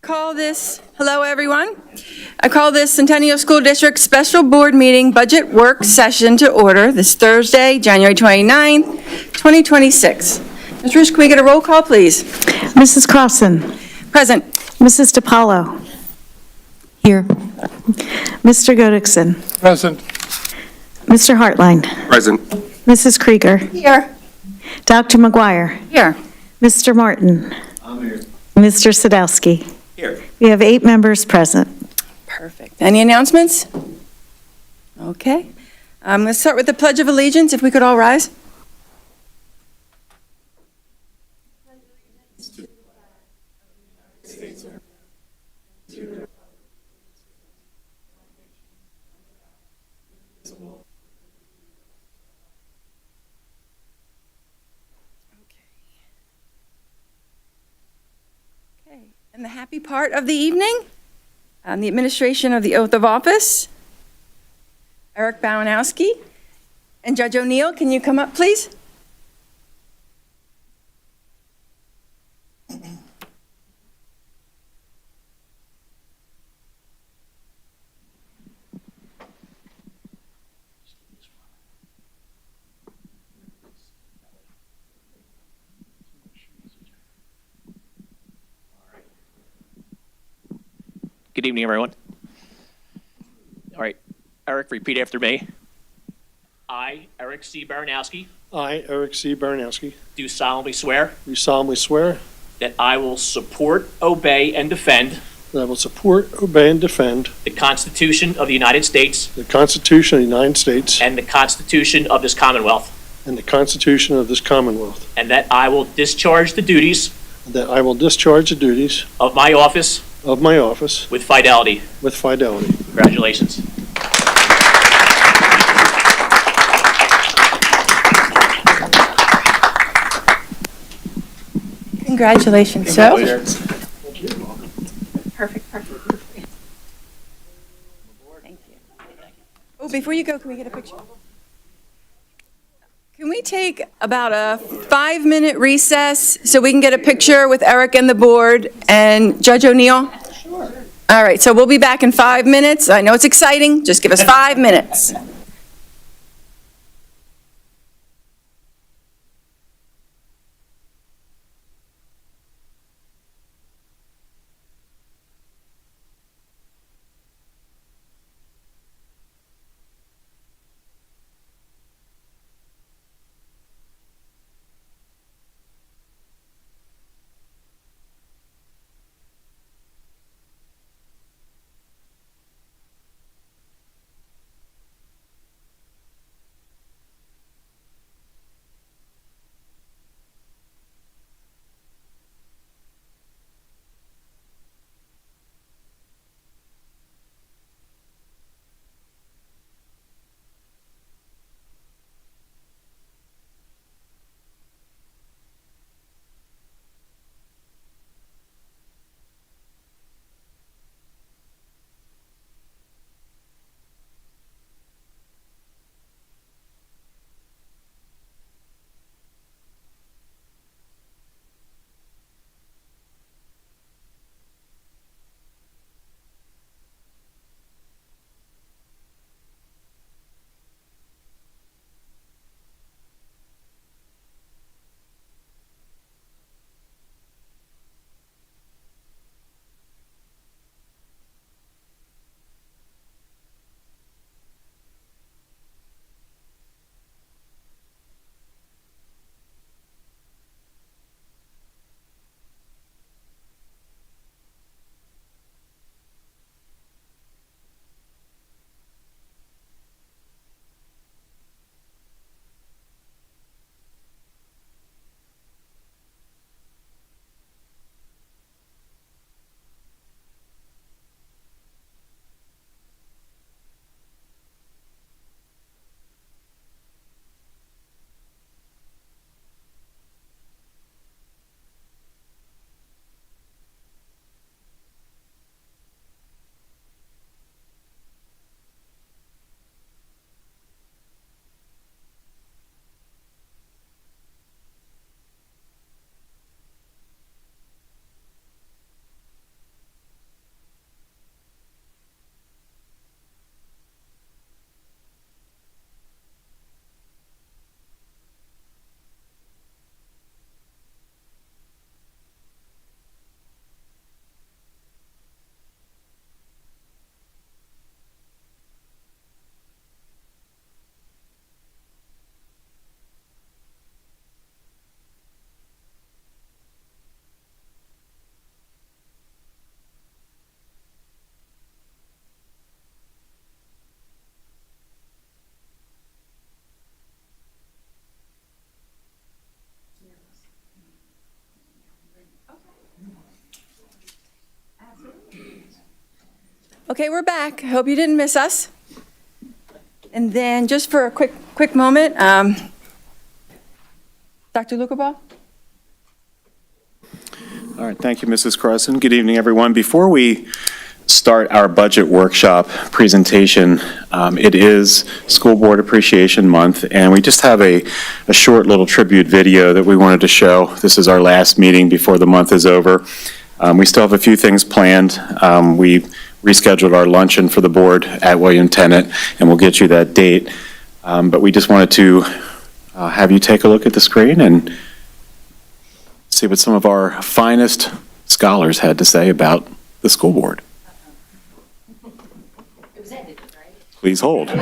Hello everyone. I call this Centennial School District Special Board Meeting Budget Work Session to order this Thursday, January 29th, 2026. Ms. Rush, can we get a roll call, please? Mrs. Crossan. Present. Mrs. DiPaolo. Here. Mr. Godikson. Present. Mr. Hartline. Present. Mrs. Krieger. Here. Dr. McGuire. Here. Mr. Martin. I'm here. Mr. Sadowski. Here. We have 8 members present. Perfect. Any announcements? Okay. Let's start with the Pledge of Allegiance, if we could all rise. Okay. And the happy part of the evening, the administration of the oath of office. Eric Baranowski and Judge O'Neill, can you come up, please? Good evening, everyone. All right, Eric, repeat after me. I, Eric C. Baranowski, I, Eric C. Baranowski, do solemnly swear do solemnly swear that I will support, obey, and defend that I will support, obey, and defend the Constitution of the United States the Constitution of the United States and the Constitution of this Commonwealth, and the Constitution of this Commonwealth, and that I will discharge the duties and that I will discharge the duties of my office of my office with fidelity. with fidelity. Congratulations. Congratulations. So, perfect. Thank you. Oh, before you go, can we get a picture? Can we take about a 5-minute recess so we can get a picture with Eric and the board and Judge O'Neill? Sure. All right, so we'll be back in 5 minutes. I know it's exciting. Just give us 5 minutes. Okay, we're back. I hope you didn't miss us. And then just for a quick moment, Dr. Lucabaugh? All right, thank you, Mrs. Carson. Good evening, everyone. Before we start our budget workshop presentation, it is School Board Appreciation Month, and we just have a short little tribute video that we wanted to show. This is our last meeting before the month is over. We still have a few things planned. We rescheduled our luncheon for the board at William Tennant, and we'll get you that date. But we just wanted to have you take a look at the screen and see what some of our finest scholars had to say about the school board. Please hold.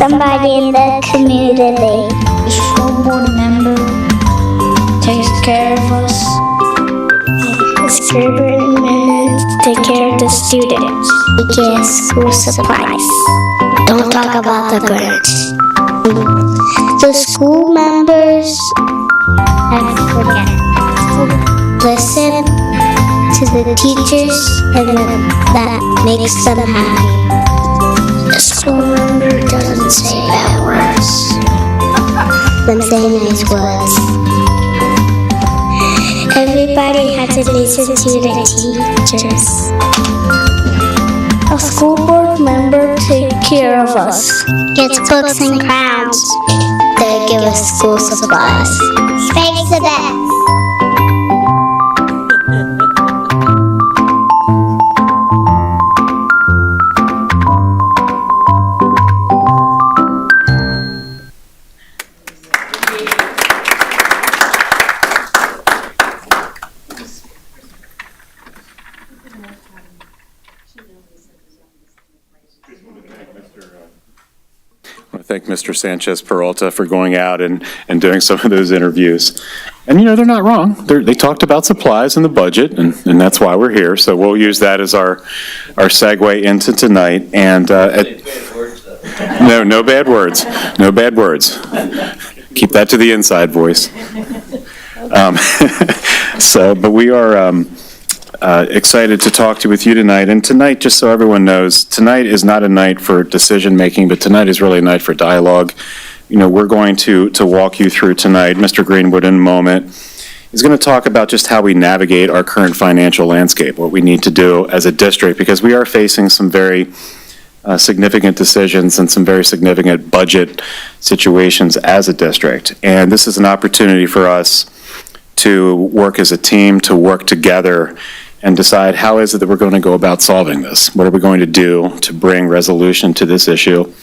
Somebody in the community. The school board member takes care of us. The school board member takes care of the students. He gets school supplies. Don't talk about the grants. The school members have to forget. Listen to the teachers, and that makes them happy. A school member doesn't say bad words. They say nice words. Everybody has to listen to the teachers. A school board member takes care of us. Gets books and crowns. They give us school supplies. Thanks the best. Thank Mr. Sanchez Peralta for going out and doing some of those interviews. And, you know, they're not wrong. They talked about supplies and the budget, and that's why we're here. So we'll use that as our segue into tonight. And no bad words. No bad words. Keep that to the inside voice. But we are excited to talk with you tonight. And tonight, just so everyone knows, tonight is not a night for decision-making, but tonight is really a night for dialogue. You know, we're going to walk you through tonight. Mr. Greenwood, in a moment, is going to talk about just how we navigate our current financial landscape, what we need to do as a district, because we are facing some very significant decisions and some very significant budget situations as a district. And this is an opportunity for us to work as a team, to work together, and decide how is it that we're going to go about solving this? What are we going to do to bring resolution to this issue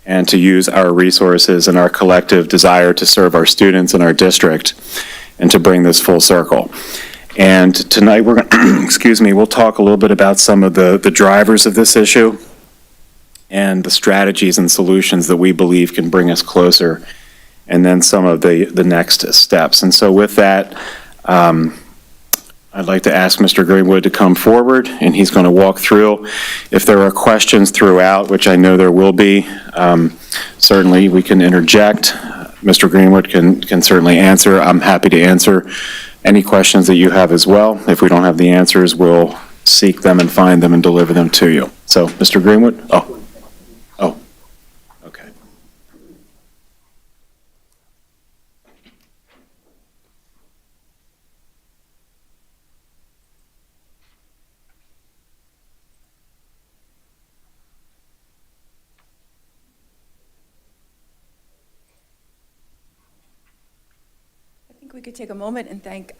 and to use our resources and our collective desire to serve our students in our district and to bring this full circle? And tonight we're going to, we'll talk a little bit about some of the drivers of this issue and the strategies and solutions that we believe can bring us closer, and then some of the next steps. And so with that, I'd like to ask Mr. Greenwood to come forward, and he's going to walk through. If there are questions throughout, which I know there will be, certainly we can interject. Mr. Greenwood can certainly answer. I'm happy to answer any questions that you have as well. If we don't have the answers, we'll seek them and find them and deliver them to you. So, Mr. Greenwood? Oh, okay. I think we could take a moment and thank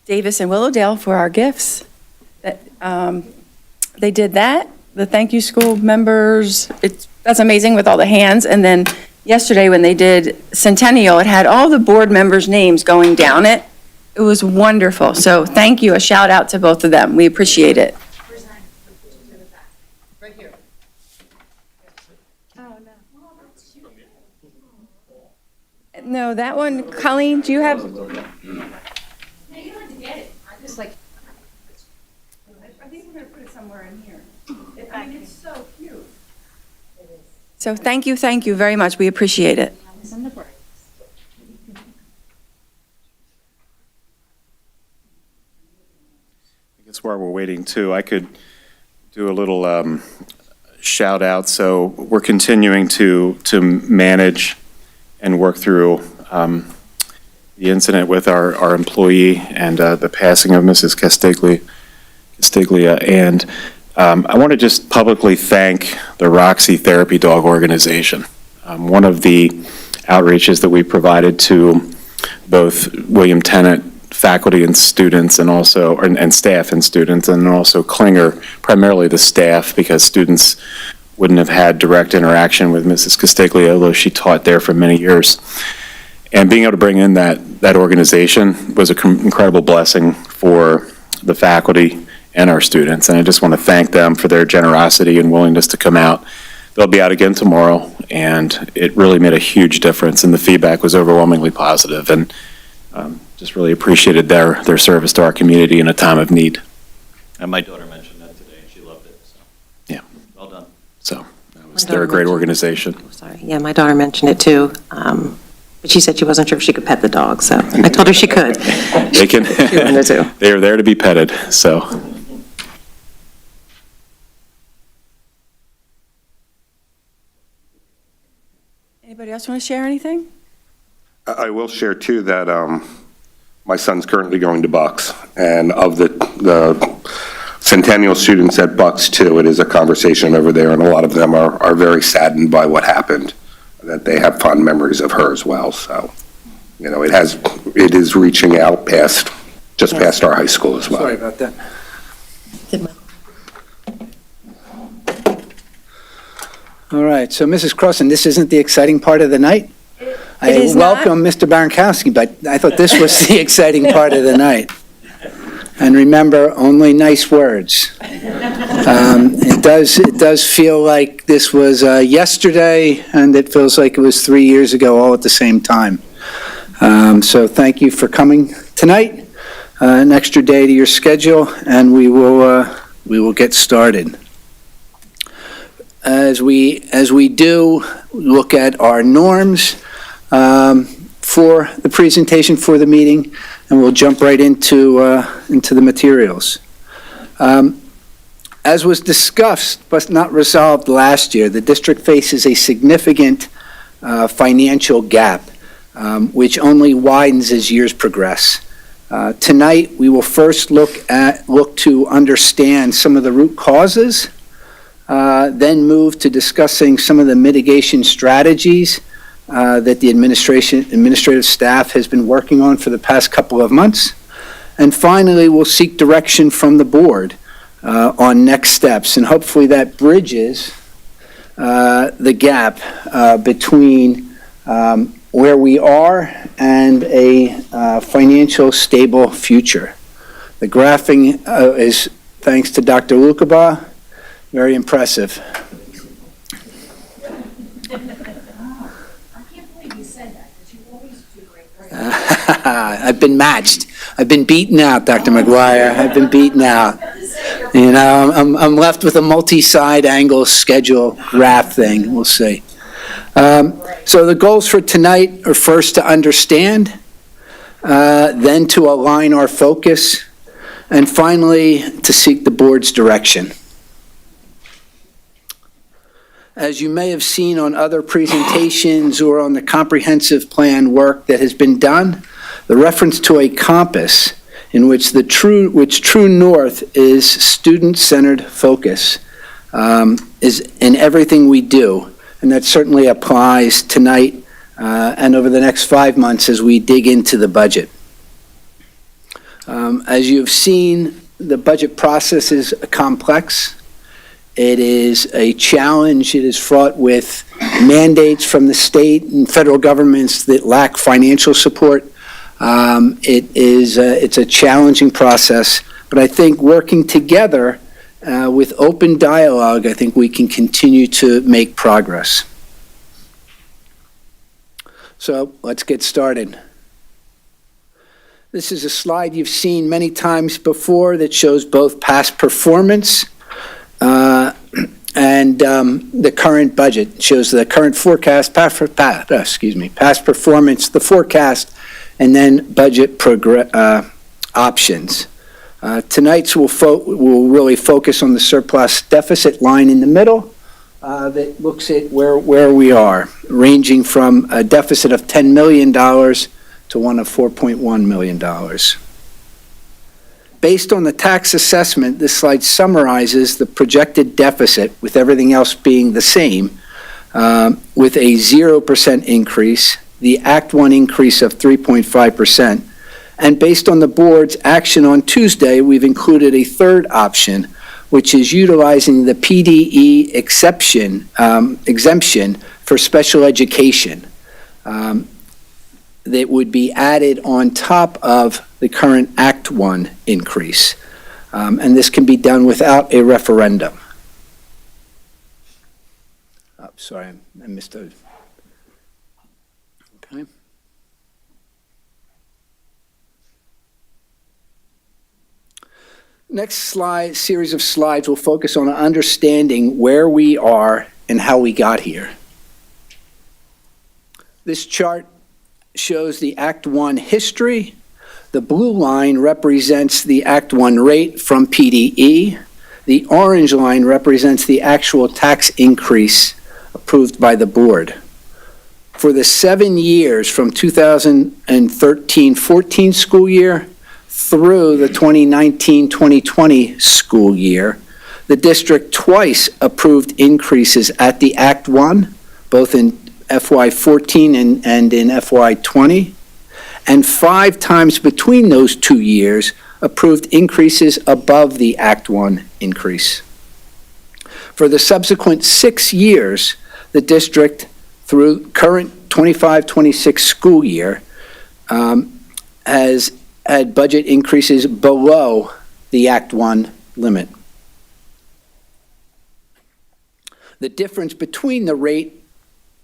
Davis and Willowdale for our gifts. That they did that. The thank you school members, it's That's amazing with all the hands. And then yesterday when they did Centennial, it had all the board members' names going down it. It was wonderful. So thank you. A shout out to both of them. We appreciate it. No, that one, Colleen, do you have? No, you don't have to get it. I just like. I think we're going to put it somewhere in here. I mean, it's so cute. So thank you very much. We appreciate it. I guess while we're waiting too, I could do a little shout out. So we're continuing to manage and work through the incident with our employee and the passing of Mrs. Castiglia. And I want to just publicly thank the Roxy Therapy Dog Organization. One of the outreaches that we provided to both William Tennant faculty and students and also, and staff and students, and also Klinger, primarily the staff, because students wouldn't have had direct interaction with Mrs. Castiglia, although she taught there for many years. And being able to bring in that organization was an incredible blessing for the faculty and our students. And I just want to thank them for their generosity and willingness to come out. They'll be out again tomorrow, and it really made a huge difference, and the feedback was overwhelmingly positive, and just really appreciated their service to our community in a time of need. And my daughter mentioned that today, and she loved it, so. Yeah. Well done. So they're a great organization. Sorry, yeah, my daughter mentioned it too, but she said she wasn't sure if she could pet the dog, so I told her she could. They can. She wanted to. They are there to be petted, so. Anybody else want to share anything? I will share too that my son's currently going to Bucks, and of the Centennial students at Bucks too, it is a conversation over there, and a lot of them are very saddened by what happened, that they have fond memories of her as well. So, you know, it is reaching out past our high school as well. Sorry about that. All right, so Mrs. Crossan, this isn't the exciting part of the night? It is not. welcome Mr. Barankowski, but I thought this was the exciting part of the night. And remember, only nice words. It does feel like this was yesterday, and it feels like it was 3 years ago, all at the same time. So thank you for coming tonight, an extra day to your schedule, and we will get started. As we do look at our norms for the presentation for the meeting, and we'll jump right into the materials. As was discussed but not resolved last year, the district faces a significant financial gap, which only widens as years progress. Tonight, we will first look to understand some of the root causes, then move to discussing some of the mitigation strategies that the administrative staff has been working on for the past couple of months. And finally, we'll seek direction from the board on next steps, and hopefully that bridges the gap between where we are and a financial stable future. The graphing is thanks to Dr. Lukaba. Very impressive. I've been matched. I've been beaten out, Dr. McGuire. I've been beaten out. You know, I'm left with a multi-side angle schedule graph thing. We'll see. So the goals for tonight are first to understand, then to align our focus, and finally to seek the board's direction. As you may have seen on other presentations or on the comprehensive plan work that has been done, the reference to a compass in which true north is student-centered focus is in everything we do. And that certainly applies tonight and over the next 5 months as we dig into the budget. As you've seen, the budget process is complex. It is a challenge. It is fraught with mandates from the state and federal governments that lack financial support. It's a challenging process, but I think working together with open dialogue, I think we can continue to make progress. So let's get started. This is a slide you've seen many times before that shows both past performance and the current budget. It shows the current forecast, past performance, the forecast, and then budget options. Tonight's will really focus on the surplus deficit line in the middle that looks at where we are, ranging from a deficit of $10 million to one of $4.1 million. Based on the tax assessment, this slide summarizes the projected deficit, with everything else being the same, with a 0% increase, the Act 1 increase of 3.5%, and based on the board's action on Tuesday, we've included a third option, which is utilizing the PDE exemption for special education. That would be added on top of the current Act 1 increase. And this can be done without a referendum. Oh, sorry, I missed a... Okay. Next slide, series of slides will focus on understanding where we are and how we got here. This chart shows the Act 1 history. The blue line represents the Act 1 rate from PDE. The orange line represents the actual tax increase approved by the board. For the 7 years from 2013-14 school year through the 2019-2020 school year, the district twice approved increases at the Act 1, both in FY14 and in FY20, and 5 times between those 2 years approved increases above the Act 1 increase. For the subsequent 6 years, the district, through current 25-26 school year, has had budget increases below the Act 1 limit. The difference between the rate,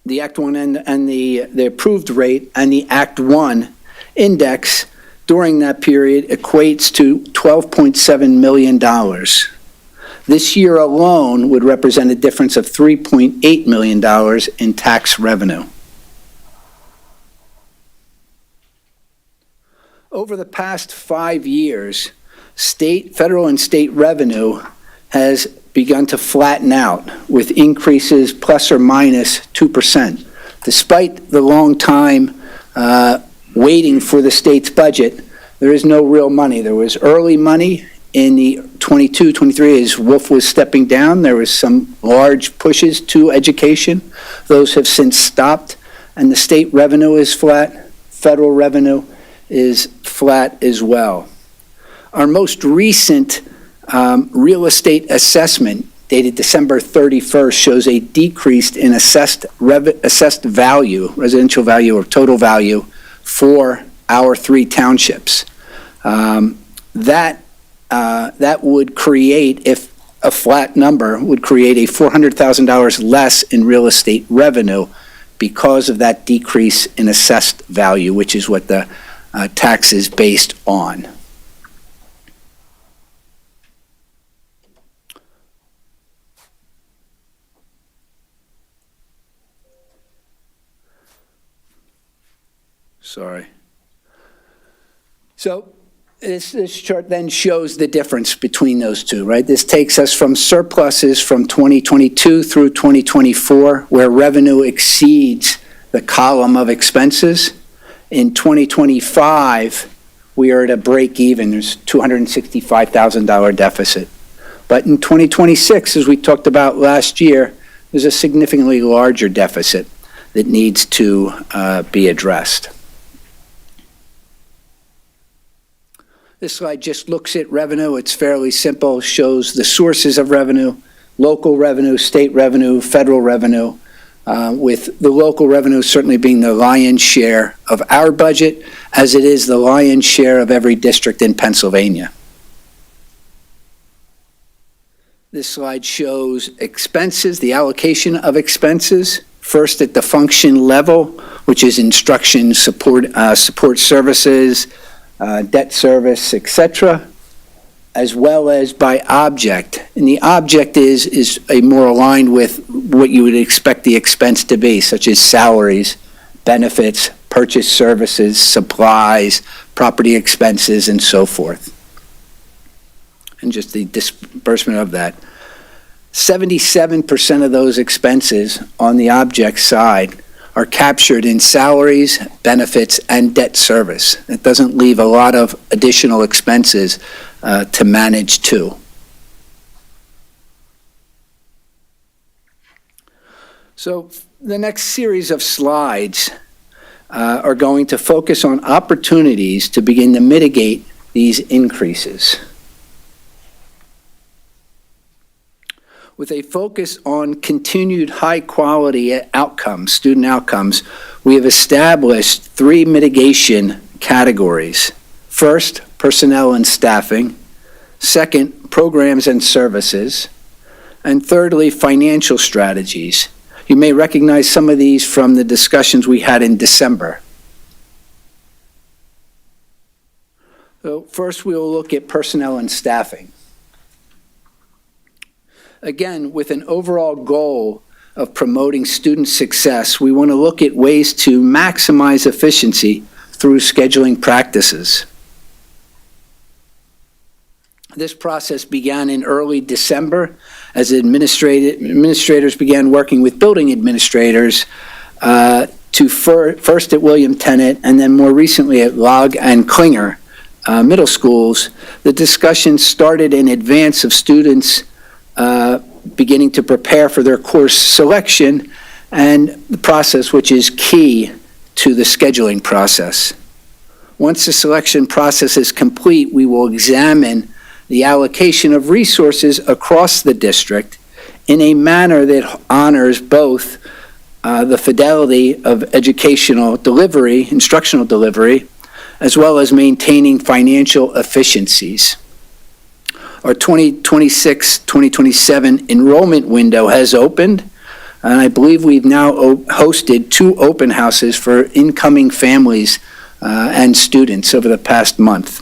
the Act 1 and the approved rate, and the Act 1 index during that period equates to $12.7 million. This year alone would represent a difference of $3.8 million in tax revenue. Over the past 5 years, federal and state revenue has begun to flatten out, with increases plus or minus 2%. Despite the long time waiting for the state's budget, there is no real money. There was early money in the 22-23 as Wolf was stepping down. There was some large pushes to education. Those have since stopped, and the state revenue is flat. Federal revenue is flat as well. Our most recent real estate assessment, dated December 31st, shows a decrease in assessed value, residential value or total value, for our 3 townships. That would create, if a flat number, would create a $400,000 less in real estate revenue because of that decrease in assessed value, which is what the tax is based on. Sorry. So this chart then shows the difference between those two, right? This takes us from surpluses from 2022 through 2024, where revenue exceeds the column of expenses. In 2025, we are at a break even. There's $265,000 deficit. But in 2026, as we talked about last year, there's a significantly larger deficit that needs to be addressed. This slide just looks at revenue. It's fairly simple, shows the sources of revenue, local revenue, state revenue, federal revenue, with the local revenue certainly being the lion's share of our budget, as it is the lion's share of every district in Pennsylvania. This slide shows expenses, the allocation of expenses, first at the function level, which is instruction, support services, debt service, etc., as well as by object. And the object is a more aligned with what you would expect the expense to be, such as salaries, benefits, purchase services, supplies, property expenses, and so forth. And just the disbursement of that. 77% of those expenses on the object side are captured in salaries, benefits, and debt service. It doesn't leave a lot of additional expenses to manage too. So the next series of slides are going to focus on opportunities to begin to mitigate these increases. With a focus on continued high-quality outcomes, student outcomes, we have established 3 mitigation categories. First, personnel and staffing. Second, programs and services. And thirdly, financial strategies. You may recognize some of these from the discussions we had in December. So first, we will look at personnel and staffing. Again, with an overall goal of promoting student success, we want to look at ways to maximize efficiency through scheduling practices. This process began in early December as administrators began working with building administrators first at William Tennant and then more recently at Log and Klinger middle schools. The discussion started in advance of students beginning to prepare for their course selection and the process which is key to the scheduling process. Once the selection process is complete, we will examine the allocation of resources across the district in a manner that honors both the fidelity of educational delivery, instructional delivery, as well as maintaining financial efficiencies. Our 2026-2027 enrollment window has opened, and I believe we've now hosted 2 open houses for incoming families and students over the past month.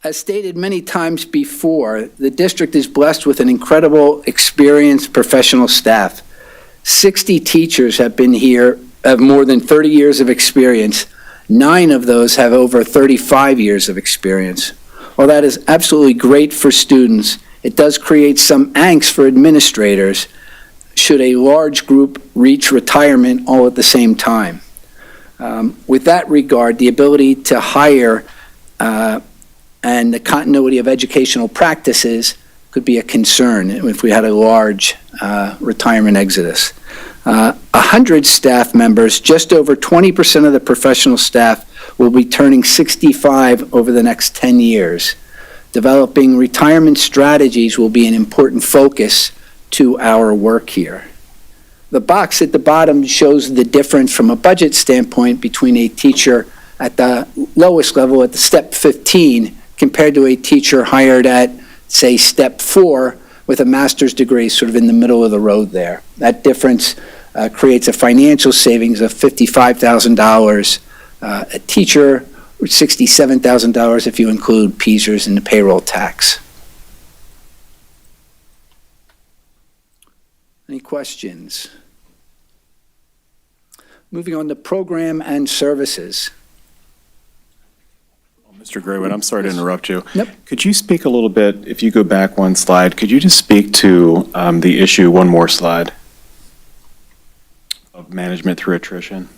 As stated many times before, the district is blessed with an incredible, experienced professional staff. 60 teachers have been here, have more than 30 years of experience. 9 of those have over 35 years of experience. While that is absolutely great for students, it does create some angst for administrators should a large group reach retirement all at the same time. With that regard, the ability to hire and the continuity of educational practices could be a concern if we had a large retirement exodus. 100 staff members, just over 20% of the professional staff, will be turning 65 over the next 10 years. Developing retirement strategies will be an important focus to our work here. The box at the bottom shows the difference from a budget standpoint between a teacher at the lowest level, at the step 15, compared to a teacher hired at, say, step 4 with a master's degree sort of in the middle of the road there. That difference creates a financial savings of $55,000 a teacher, or $67,000 if you include PSERS and the payroll tax. Any questions? Moving on to program and services. Mr. Graywood, I'm sorry to interrupt you. Nope. Could you speak a little bit, if you go back one slide, could you just speak to the issue, one more slide, of management through attrition?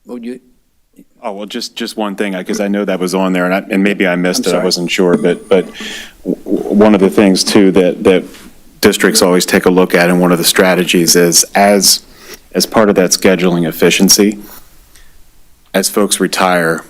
Well, just one thing, because I know that was on there, and maybe I missed it, I wasn't sure, but one of the things, too, that districts always take a look at, and one of the strategies is, as part of that scheduling efficiency, as folks retire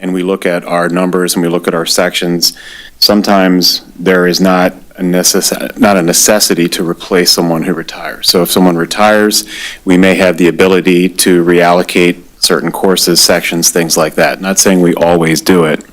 and we look at our numbers and we look at our sections, sometimes there is not a necessity to replace someone who retires. So if someone retires, we may have the ability to reallocate certain courses, sections, things like that. Not saying we always do it,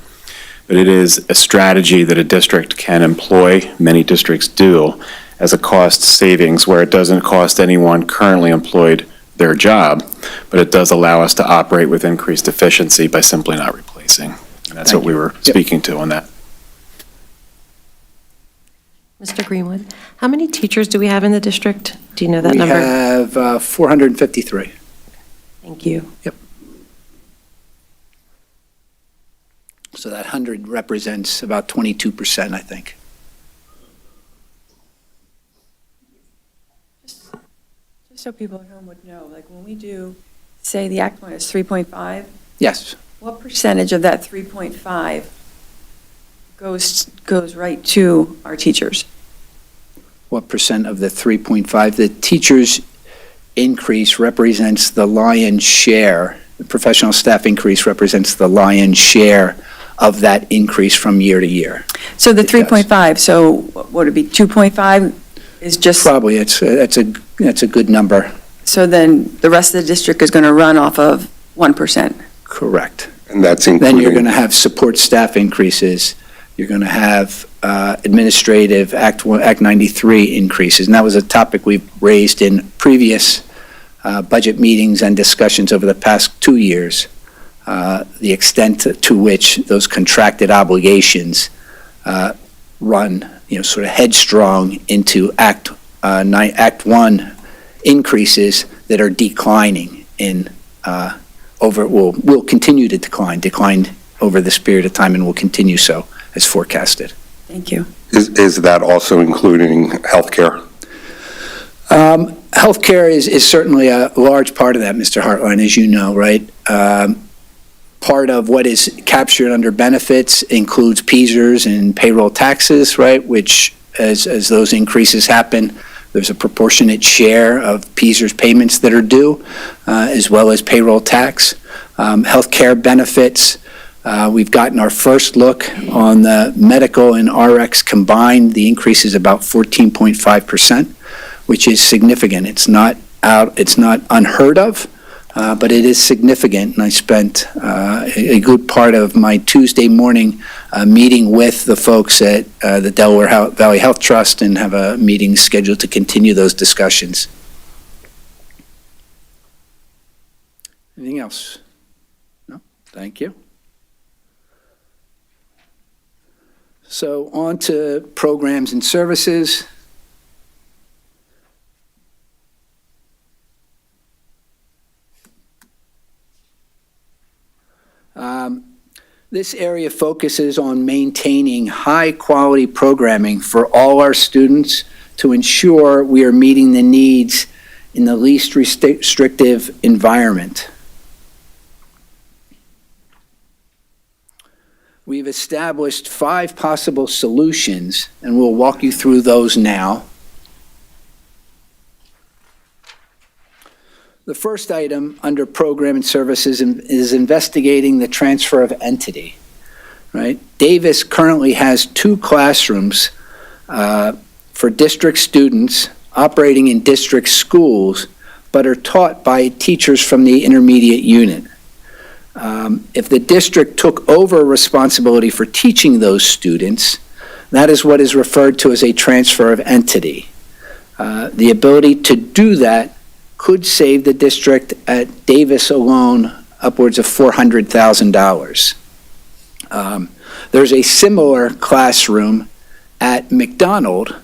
but it is a strategy that a district can employ, many districts do, as a cost savings where it doesn't cost anyone currently employed their job, but it does allow us to operate with increased efficiency by simply not replacing. And that's what we were speaking to on that. Mr. Greenwood, how many teachers do we have in the district? Do you know that We number? have 453. Thank you. So that 100 represents about 22%, I think. Just so people at home would know, like when we do, say the Act 1 is 3.5, Yes. what percentage of that 3.5 goes right to our teachers? What percent of the 3.5? The teachers' increase represents the lion's share. The professional staff increase represents the lion's share of that increase from year to year. So the It does. 3.5, so what would it be, 2.5 is just, Probably, that's a good number. so then the rest of the district is going to run off of 1%? Correct. And that's Then you're including, going to have support staff increases. You're going to have administrative Act 93 increases. And that was a topic we've raised in previous budget meetings and discussions over the past 2 years. The extent to which those contracted obligations run, sort of headstrong into Act 1 increases that are declining will continue to decline over this period of time and will continue so as forecasted. Thank you. is that also including healthcare? Healthcare is certainly a large part of that, Mr. Hartline, as you know, right? Part of what is captured under benefits includes PSERS and payroll taxes, right? Which, as those increases happen, there's a proportionate share of PSERS payments that are due, as well as payroll tax. Healthcare benefits, we've gotten our first look on the medical and RX combined. The increase is about 14.5%, which is significant. It's not unheard of. But it is significant, and I spent a good part of my Tuesday morning meeting with the folks at the Delaware Valley Health Trust and have a meeting scheduled to continue those discussions. Anything else? No? Thank you. So on to programs and services. This area focuses on maintaining high-quality programming for all our students to ensure we are meeting the needs in the least restrictive environment. We've established 5 possible solutions, and we'll walk you through those now. The first item under program and services is investigating the transfer of entity, right? Davis currently has 2 classrooms for district students operating in district schools, but are taught by teachers from the intermediate unit. If the district took over responsibility for teaching those students, that is what is referred to as a transfer of entity. The ability to do that could save the district at Davis alone upwards of $400,000. There's a similar classroom at McDonald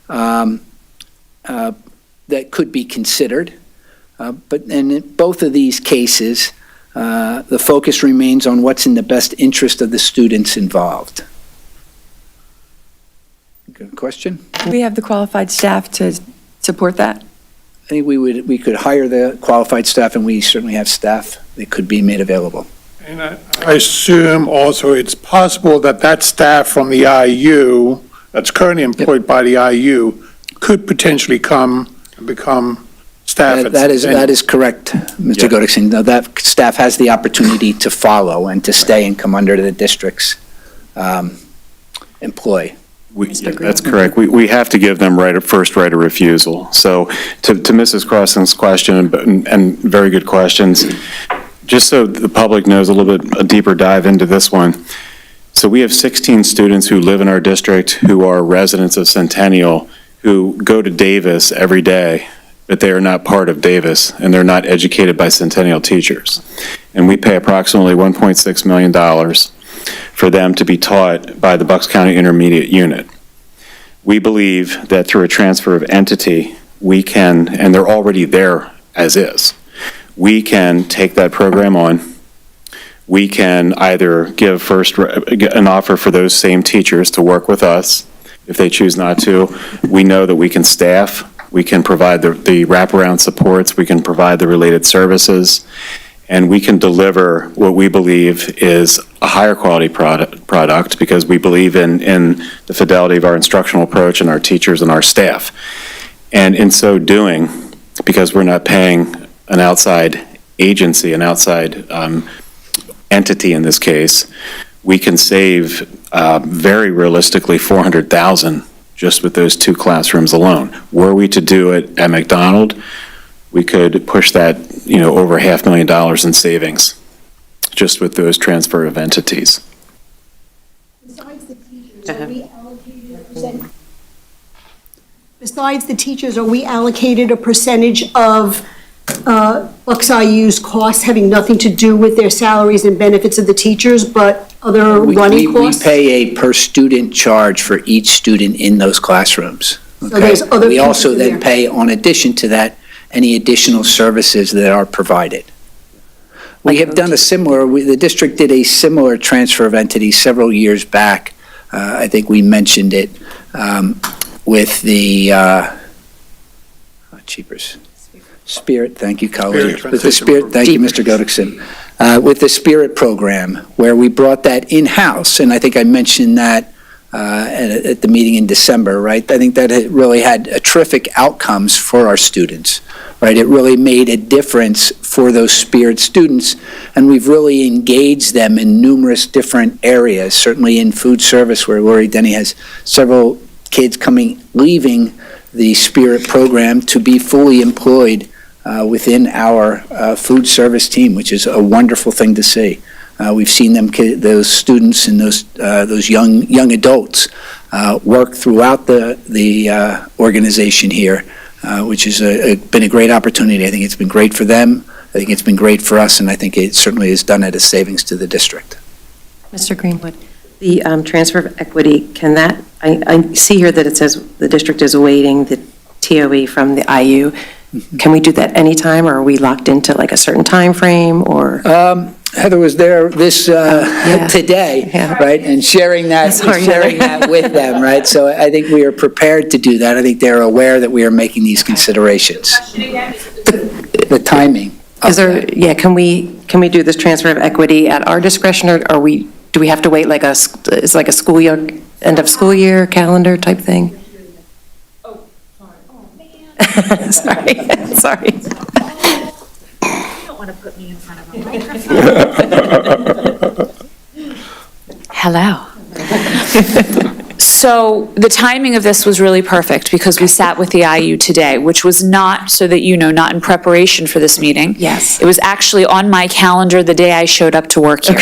that could be considered, but in both of these cases, the focus remains on what's in the best interest of the students involved. Good question? Do we have the qualified staff to support that? I think we could hire the qualified staff, and we certainly have staff that could be made available. And I assume also it's possible that staff from the IU, that's currently employed by the IU, could potentially come and become staff staff at That is Centennial. correct, Mr. Yeah. Godekson. Now, that staff has the opportunity to follow and to stay and come under the district's employ. That's correct. We have to give them first right of refusal. So to Mrs. Crosson's question, and very good questions, just so the public knows a little bit, a deeper dive into this one. So we have 16 students who live in our district who are residents of Centennial who go to Davis every day, but they are not part of Davis, and they're not educated by Centennial teachers. And we pay approximately $1.6 million for them to be taught by the Bucks County Intermediate Unit. We believe that through a transfer of entity, we can, and they're already there as is, we can take that program on. We can either give an offer for those same teachers to work with us. If they choose not to, we know that we can staff, we can provide the wraparound supports, we can provide the related services, and we can deliver what we believe is a higher quality product because we believe in the fidelity of our instructional approach and our teachers and our staff. And in so doing, because we're not paying an outside agency, an outside entity in this case, we can save very realistically $400,000 just with those 2 classrooms alone. Were we to do it at McDonald, we could push that, over $500,000 in savings just with those transfer of entities. Besides the teachers, are we allocated a percentage? Besides the teachers, are we allocated a percentage of Bucks IU's costs having nothing to do with their salaries and benefits of the teachers, but other running costs? We pay a per-student charge for each student in those classrooms. So there's other We also pieces in then there. pay, on addition to that, any additional services that are provided. We have done a similar, the district did a similar transfer of entities several years back. I think we mentioned it with the, cheapers. Spirit, thank you, colleague. Spirit With the Transition Spirit, thank you, Mr. Godekson. With the Spirit program, where we brought that in-house, and I think I mentioned that at the meeting in December, right? I think that it really had terrific outcomes for our students, right? It really made a difference for those Spirit students, and we've really engaged them in numerous different areas, certainly in food service, where Lori Denny has several kids leaving the Spirit program to be fully employed within our food service team, which is a wonderful thing to see. We've seen those students and those young adults work throughout the organization here, which has been a great opportunity. I think it's been great for them. I think it's been great for us, and I think it certainly has done at a savings to the district. Mr. Greenwood, the transfer of equity, can that, I see here that it says the district is awaiting the TOE from the IU. Can we do that anytime, or are we locked into like a certain time frame, or? Heather was there today, Yeah. right, and sharing that with them, right? So I think we are prepared to do that. I think they're aware that we are making these considerations. The timing. Is there, can we do this transfer of equity at our discretion, or do we have to wait it's like a school year, end of school year calendar type thing? Oh, sorry. Oh, man. Sorry. You don't want to put me in front of a microphone. Hello. So the timing of this was really perfect because we sat with the IU today, which was not, so that you know, not in preparation for this meeting. Yes. It was actually on my calendar the day I showed up to work here.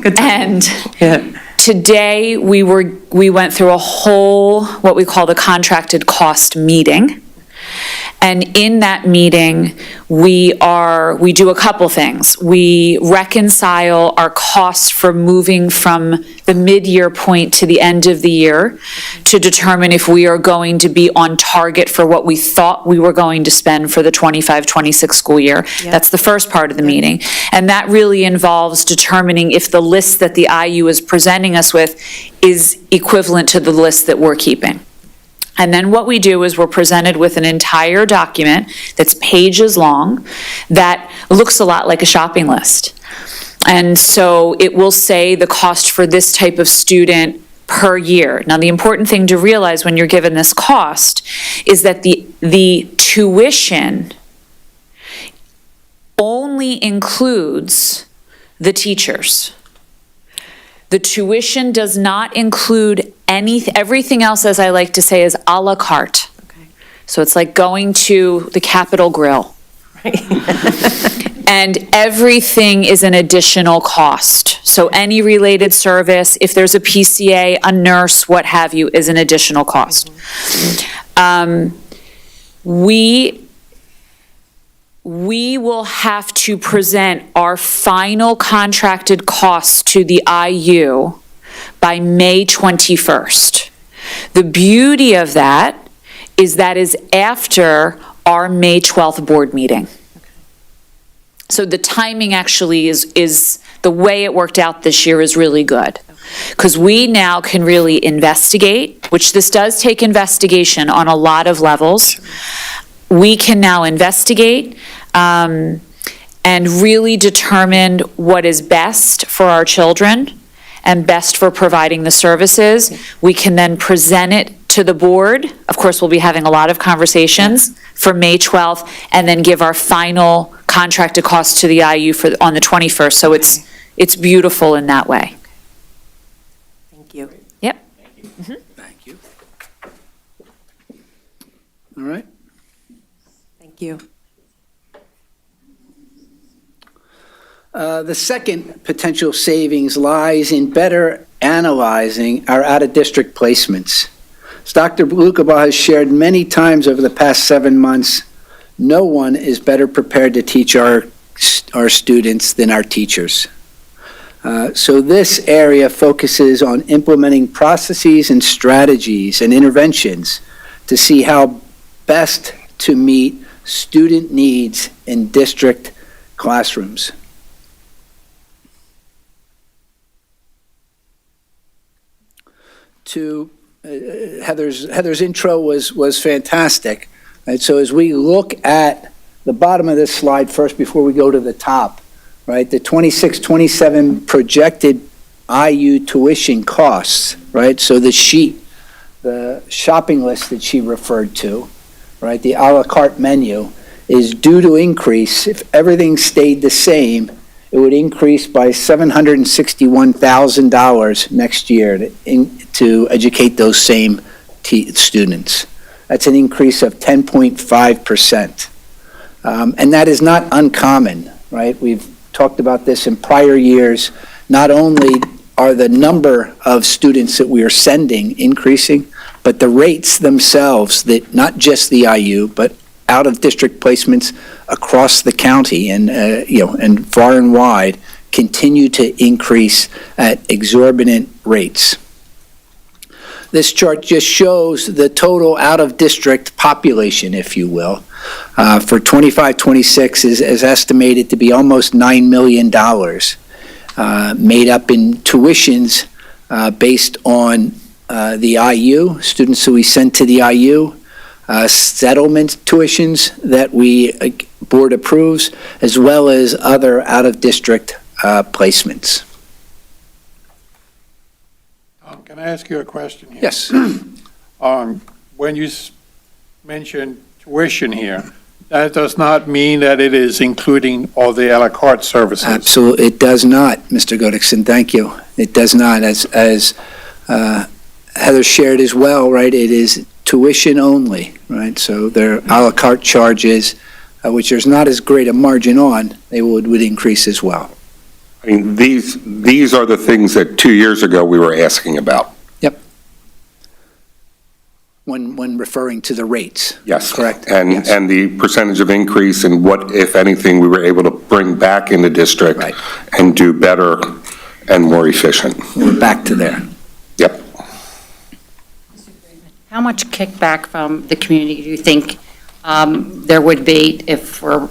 Good time. And today we went through a whole, what we call the contracted cost meeting. And in that meeting, we do a couple things. We reconcile our costs for moving from the mid-year point to the end of the year to determine if we are going to be on target for what we thought we were going to spend for the 25-26 school year. Yep. That's the first part of the meeting. And that really involves determining if the list that the IU is presenting us with is equivalent to the list that we're keeping. And then what we do is we're presented with an entire document that's pages long that looks a lot like a shopping list. And so it will say the cost for this type of student per year. Now, the important thing to realize when you're given this cost is that the the tuition only includes the teachers. The tuition does not include everything else, as I like to say, is à la carte. So it's like going to the Capitol Grill. And everything is an additional cost. So any related service, if there's a PCA, a nurse, what have you, is an additional cost. We will have to present our final contracted costs to the IU by May 21st. The beauty of that is after our May 12th board meeting. So the timing actually is the way it worked out this year is really good. Because we now can really investigate, which this does take investigation on a lot of levels. We can now investigate and really determine what is best for our children and best for providing the services. We can then present it to the board. Of course, we'll be having a lot of conversations for May 12th, and then give our final contracted costs to the IU on the 21st. So it's beautiful in that way. Thank you. Yep. Thank you. All right. Thank you. The second potential savings lies in better analyzing our out-of-district placements. As Dr. Lucabaugh has shared many times over the past 7 months, no one is better prepared to teach our students than our teachers. So this area focuses on implementing processes and strategies and interventions to see how best to meet student needs in district classrooms. Heather's intro was fantastic. Right? So as we look at the bottom of this slide first before we go to the top, right, the 26-27 projected IU tuition costs, right? So the sheet, the shopping list that she referred to, right, the a la carte menu is due to increase. If everything stayed the same, it would increase by $761,000 next year to educate those same students. That's an increase of 10.5%. And that is not uncommon, right? We've talked about this in prior years. Not only are the number of students that we are sending increasing, but the rates themselves, that not just the IU, but out-of-district placements across the county and, and far and wide continue to increase at exorbitant rates. This chart just shows the total out-of-district population, if you will, for 25-26 is estimated to be almost $9 million, made up in tuitions based on the IU, students who we send to the IU, settlement tuitions that we board approves, as well as other out-of-district placements. Can I ask you a question here? Yes. When you mention tuition here, that does not mean that it is including all the a la carte services. Absolutely, it does not, Mr. Godikson, thank you. It does not, as Heather shared as well, right, it is tuition only, right? So their a la carte charges, which there's not as great a margin on, they would increase as well. I mean, these are the things that 2 years ago we were asking about. Yep. When referring to the rates. Yes. Correct. And, Yes. and the percentage of increase and what, if anything, we were able to bring back in the district Right. and do better and more efficient. We're back to there. Yep. How much kickback from the community do you think there would be if we're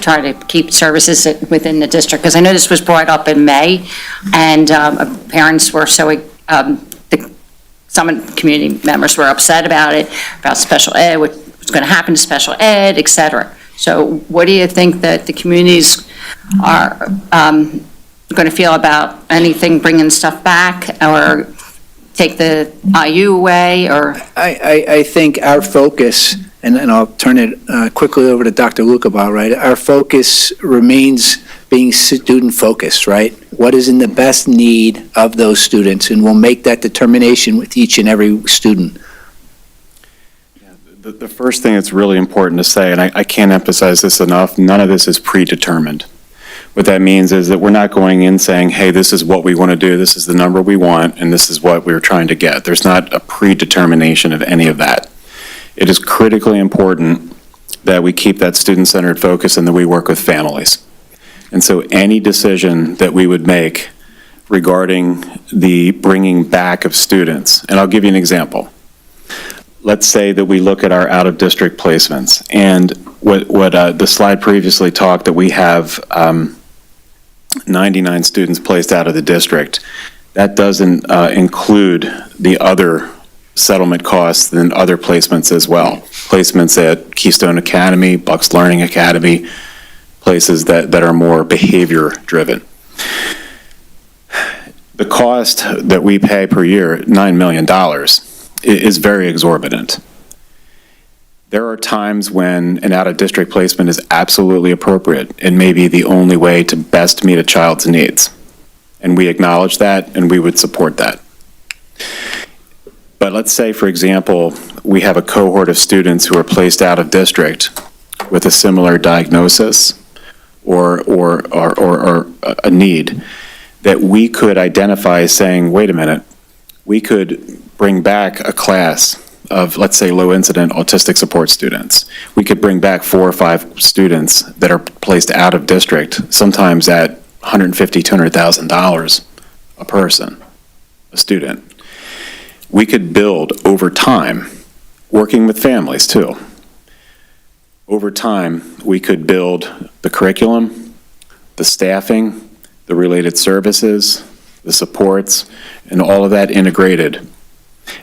trying to keep services within the district? Because I know this was brought up in May, and parents were some community members were upset about it, about special ed, what was going to happen to special ed, et cetera. So what do you think that the communities are going to feel about anything bringing stuff back, or take the IU away, or? I think our focus and I'll turn it quickly over to Dr. Lucabaugh, right? Our focus remains being student-focused, right? What is in the best need of those students, and we'll make that determination with each and every student. The first thing that's really important to say, and I can't emphasize this enough, none of this is predetermined. What that means is that we're not going in saying, hey, this is what we want to do, this is the number we want, and this is what we're trying to get. There's not a predetermination of any of that. It is critically important that we keep that student-centered focus and that we work with families. And so any decision that we would make regarding the bringing back of students, and I'll give you an example. Let's say that we look at our out-of-district placements, and what the slide previously talked, that we have 99 students placed out of the district. That doesn't include the other settlement costs and other placements as well. Placements at Keystone Academy, Bucks Learning Academy, places that are more behavior-driven. The cost that we pay per year, $9 million, is very exorbitant. There are times when an out-of-district placement is absolutely appropriate and may be the only way to best meet a child's needs. And we acknowledge that, and we would support that. But let's say, for example, we have a cohort of students who are placed out of district with a similar diagnosis or a need that we could identify as saying, wait a minute, we could bring back a class of, let's say, low-incident autistic support students. We could bring back 4 or 5 students that are placed out of district, sometimes at $150,000, $200,000 a person, a student. We could build over time, working with families too. Over time, we could build the curriculum, the staffing, the related services, the supports, and all of that integrated.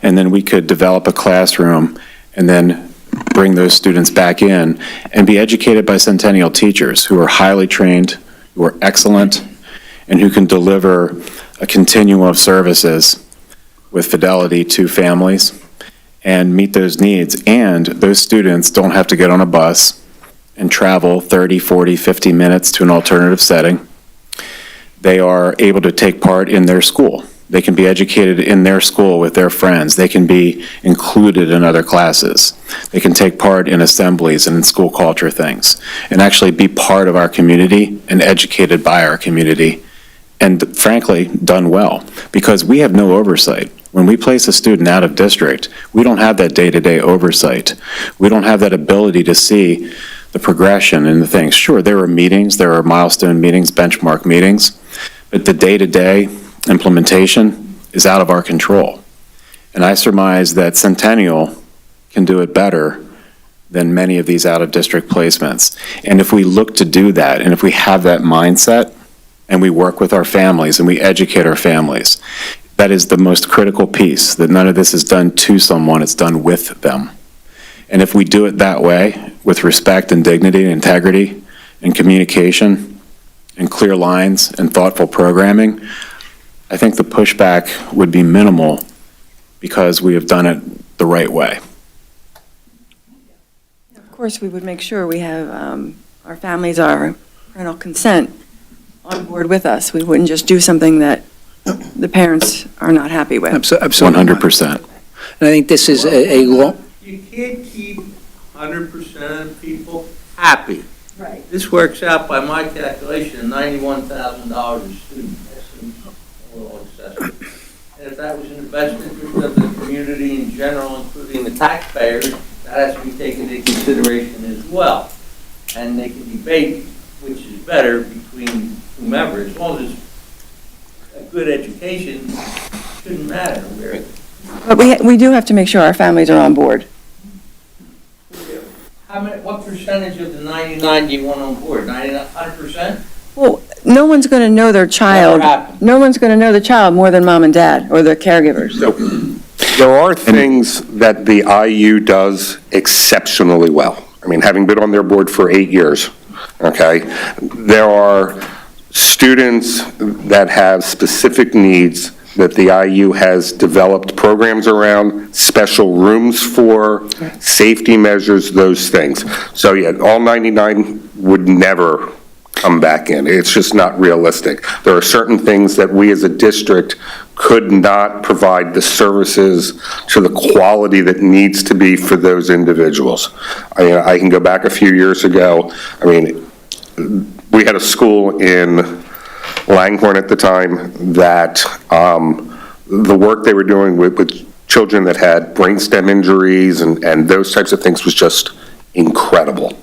And then we could develop a classroom and then bring those students back in and be educated by Centennial teachers who are highly trained, who are excellent, and who can deliver a continuum of services with fidelity to families and meet those needs. And those students don't have to get on a bus and travel 30, 40, 50 minutes to an alternative setting. They are able to take part in their school. They can be educated in their school with their friends. They can be included in other classes. They can take part in assemblies and in school culture things and actually be part of our community and educated by our community, and frankly, done well, because we have no oversight. When we place a student out of district, we don't have that day-to-day oversight. We don't have that ability to see the progression and the things. Sure, there are meetings, there are milestone meetings, benchmark meetings, but the day-to-day implementation is out of our control. And I surmise that Centennial can do it better than many of these out-of-district placements. And if we look to do that, and if we have that mindset, and we work with our families, and we educate our families, that is the most critical piece, that none of this is done to someone, it's done with them. And if we do it that way, with respect and dignity and integrity and communication and clear lines and thoughtful programming, I think the pushback would be minimal because we have done it the right way. Of course, we would make sure we have our families, our parental consent on board with us. We wouldn't just do something that the parents are not happy with. Absolutely. 100%. And I think this is a long. You can't keep 100% of the people happy. Right. This works out, by my calculation, $91,000 a student. That seems a little excessive. And if that was in the best interest of the community in general, including the taxpayers, that has to be taken into consideration as well. And they can debate which is better between whomever. As long as a good education, shouldn't matter where. But we do have to make sure our families are on board. What percentage of the 99 do you want on board? 100%? Well, no one's going to know their child. Never happened. No one's going to know the child more than mom and dad or their caregivers. There are things that the IU does exceptionally well. I mean, having been on their board for 8 years, okay, there are students that have specific needs that the IU has developed programs around, special rooms for, safety measures, those things. So yeah, all 99 would never come back in. It's just not realistic. There are certain things that we as a district could not provide the services to the quality that needs to be for those individuals. I can go back a few years ago. I mean, we had a school in Langhorne at the time that the work they were doing with children that had brainstem injuries and those types of things was just incredible.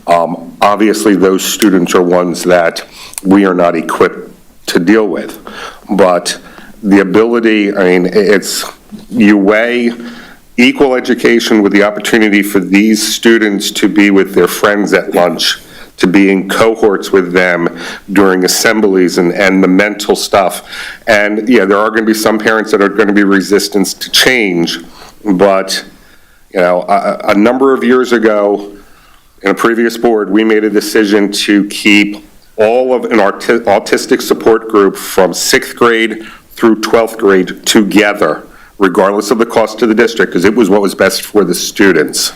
Obviously, those students are ones that we are not equipped to deal with. But the ability, I mean, you weigh equal education with the opportunity for these students to be with their friends at lunch, to be in cohorts with them during assemblies and the mental stuff. And yeah, there are going to be some parents that are going to be resistant to change, but a number of years ago, in a previous board, we made a decision to keep all of an autistic support group from 6th grade through 12th grade together, regardless of the cost to the district, because it was what was best for the students.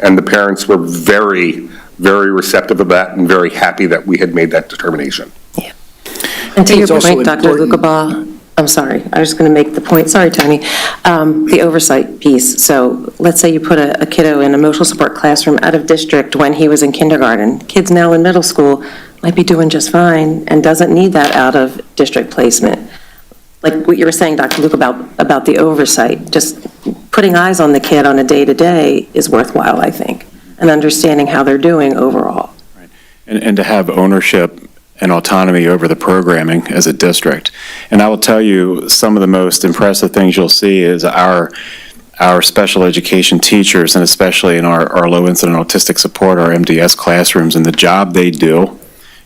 And the parents were very, very receptive of that and very happy that we had made that determination. And to your It's also point, Dr. Lucabaugh, I'm sorry, I was going to make the point, sorry, Tony, the oversight piece. So let's say you put a kiddo in a emotional support classroom out of district when he was in kindergarten. Kids now in middle school might be doing just fine and doesn't need that out of district placement. Like what you were saying, Dr. Luke, about the oversight, just putting eyes on the kid on a day-to-day is worthwhile, I think, and understanding how they're doing overall. Right. And to have ownership and autonomy over the programming as a district. And I will tell you, some of the most impressive things you'll see is our special education teachers, and especially in our low incident autistic support, our MDS classrooms, and the job they do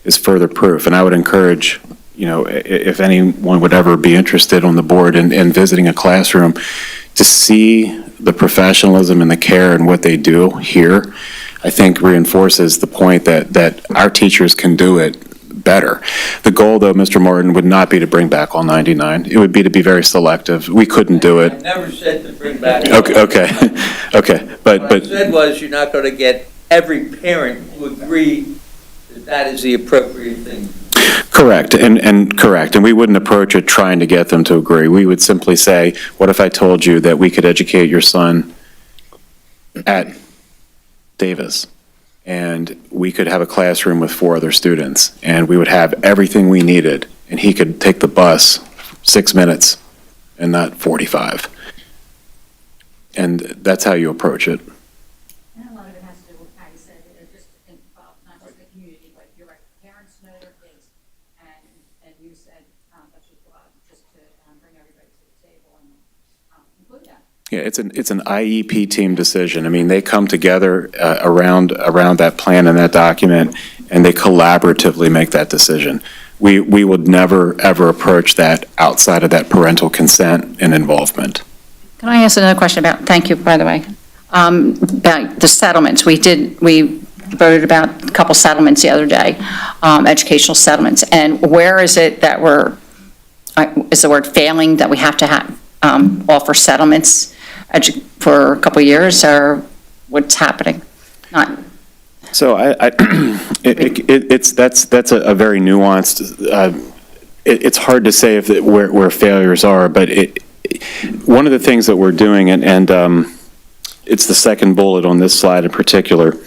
is further proof. And I would encourage, if anyone would ever be interested on the board in visiting a classroom, to see the professionalism and the care and what they do here, I think reinforces the point that our teachers can do it better. The goal, though, Mr. Martin, would not be to bring back all 99. It would be to be very selective. We couldn't do I it. never said to bring back. Okay. But What I said was you're not going to get every parent to agree that that is the appropriate thing. correct, and correct. And we wouldn't approach it trying to get them to agree. We would simply say, what if I told you that we could educate your son at Davis? And we could have a classroom with 4 other students, and we would have everything we needed, and he could take the bus 6 minutes and not 45. And that's how you approach it. And a lot of it has to do with how you said it, just to think about not just the community, but you're right, parents know their kids. And you said that should go out just to bring everybody to the table and include that. Yeah, it's an IEP team decision. I mean, they come together around that plan and that document, and they collaboratively make that decision. We would never, ever approach that outside of that parental consent and involvement. Can I ask another question thank you, by the way, about the settlements? We voted about a couple settlements the other day, educational settlements. And where is it that is the word failing, that we have to offer settlements for a couple of years, or what's happening? So that's a very nuanced. It's hard to say where failures are, but one of the things that we're doing, and it's the second bullet on this slide in particular,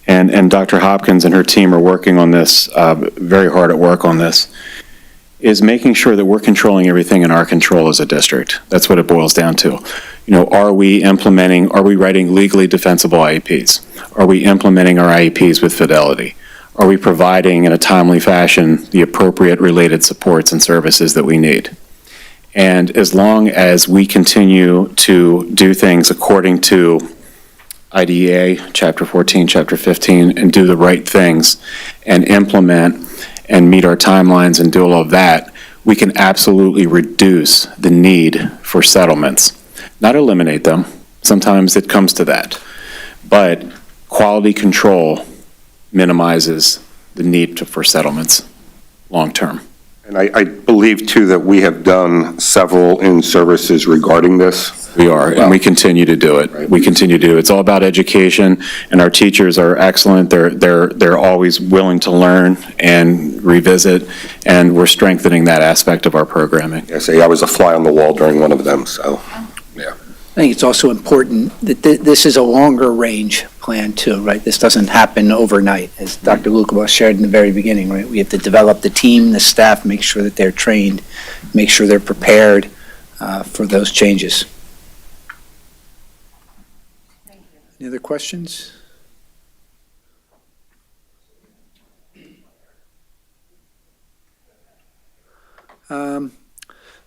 and Dr. Hopkins and her team are working on this, very hard at work on this, is making sure that we're controlling everything in our control as a district. That's what it boils down to. Are we writing legally defensible IEPs? Are we implementing our IEPs with fidelity? Are we providing in a timely fashion the appropriate related supports and services that we need? And as long as we continue to do things according to IDEA, Chapter 14, Chapter 15, and do the right things and implement and meet our timelines and do all of that, we can absolutely reduce the need for settlements. Not eliminate them. Sometimes it comes to that. But quality control minimizes the need for settlements long term. And I believe, too, that we have done several in-services regarding this. We are, and we continue to do it. We continue to do it. It's all about education, and our teachers are excellent. They're always willing to learn and revisit, and we're strengthening that aspect of our programming. Yes, I was a fly on the wall during one of them, so, yeah. I think it's also important that this is a longer-range plan, too, right? This doesn't happen overnight, as Dr. Luca shared in the very beginning, right? We have to develop the team, the staff, make sure that they're trained, make sure they're prepared for those changes. Any other questions?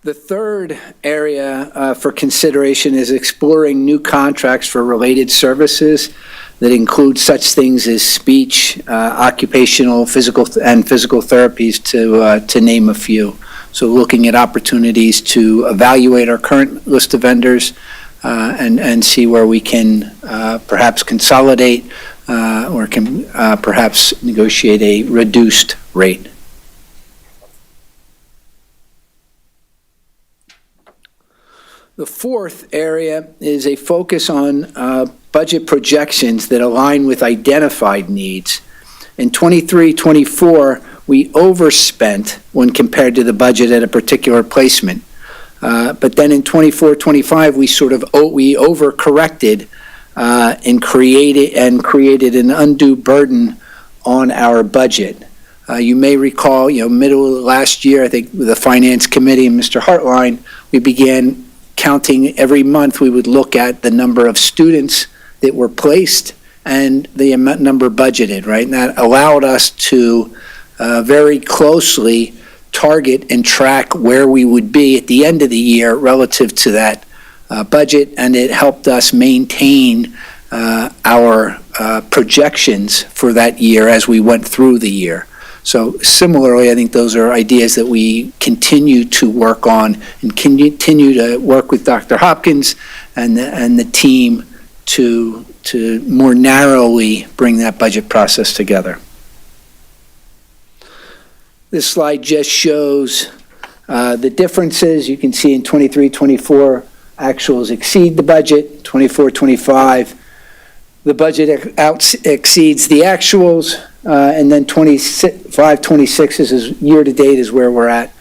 The third area for consideration is exploring new contracts for related services that include such things as speech, occupational, physical therapies, to name a few. So looking at opportunities to evaluate our current list of vendors and see where we can perhaps consolidate or can perhaps negotiate a reduced rate. The fourth area is a focus on budget projections that align with identified needs. In 23-24, we overspent when compared to the budget at a particular placement. But then in 24-25, we overcorrected and created an undue burden on our budget. You may recall, middle of last year, I think with the Finance Committee and Mr. Hartline, we began counting every month. We would look at the number of students that were placed and the number budgeted, right? And that allowed us to very closely target and track where we would be at the end of the year relative to that budget, and it helped us maintain our projections for that year as we went through the year. So similarly, I think those are ideas that we continue to work on and continue to work with Dr. Hopkins and the team to more narrowly bring that budget process together. This slide just shows the differences. You can see in 23-24, actuals exceed the budget. 24-25, the budget exceeds the actuals. And then 25-26 is year-to-date is where we're at.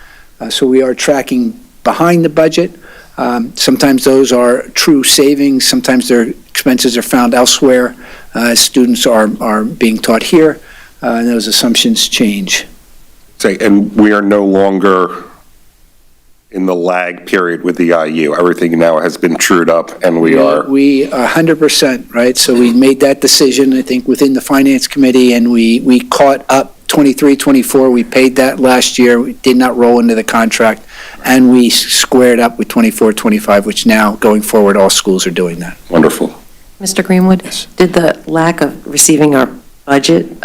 So we are tracking behind the budget. Sometimes those are true savings. Sometimes their expenses are found elsewhere. Students are being taught here, and those assumptions change. And we are no longer in the lag period with the IU. Everything now has been trued up, and we are... We 100%, right? So we made that decision, I think, within the Finance Committee, and we caught up 23-24. We paid that last year. We did not roll into the contract, and we squared up with 24-25, which now, going forward, all schools are doing that. Wonderful. Mr. Greenwood? Yes. Did the lack of receiving our budget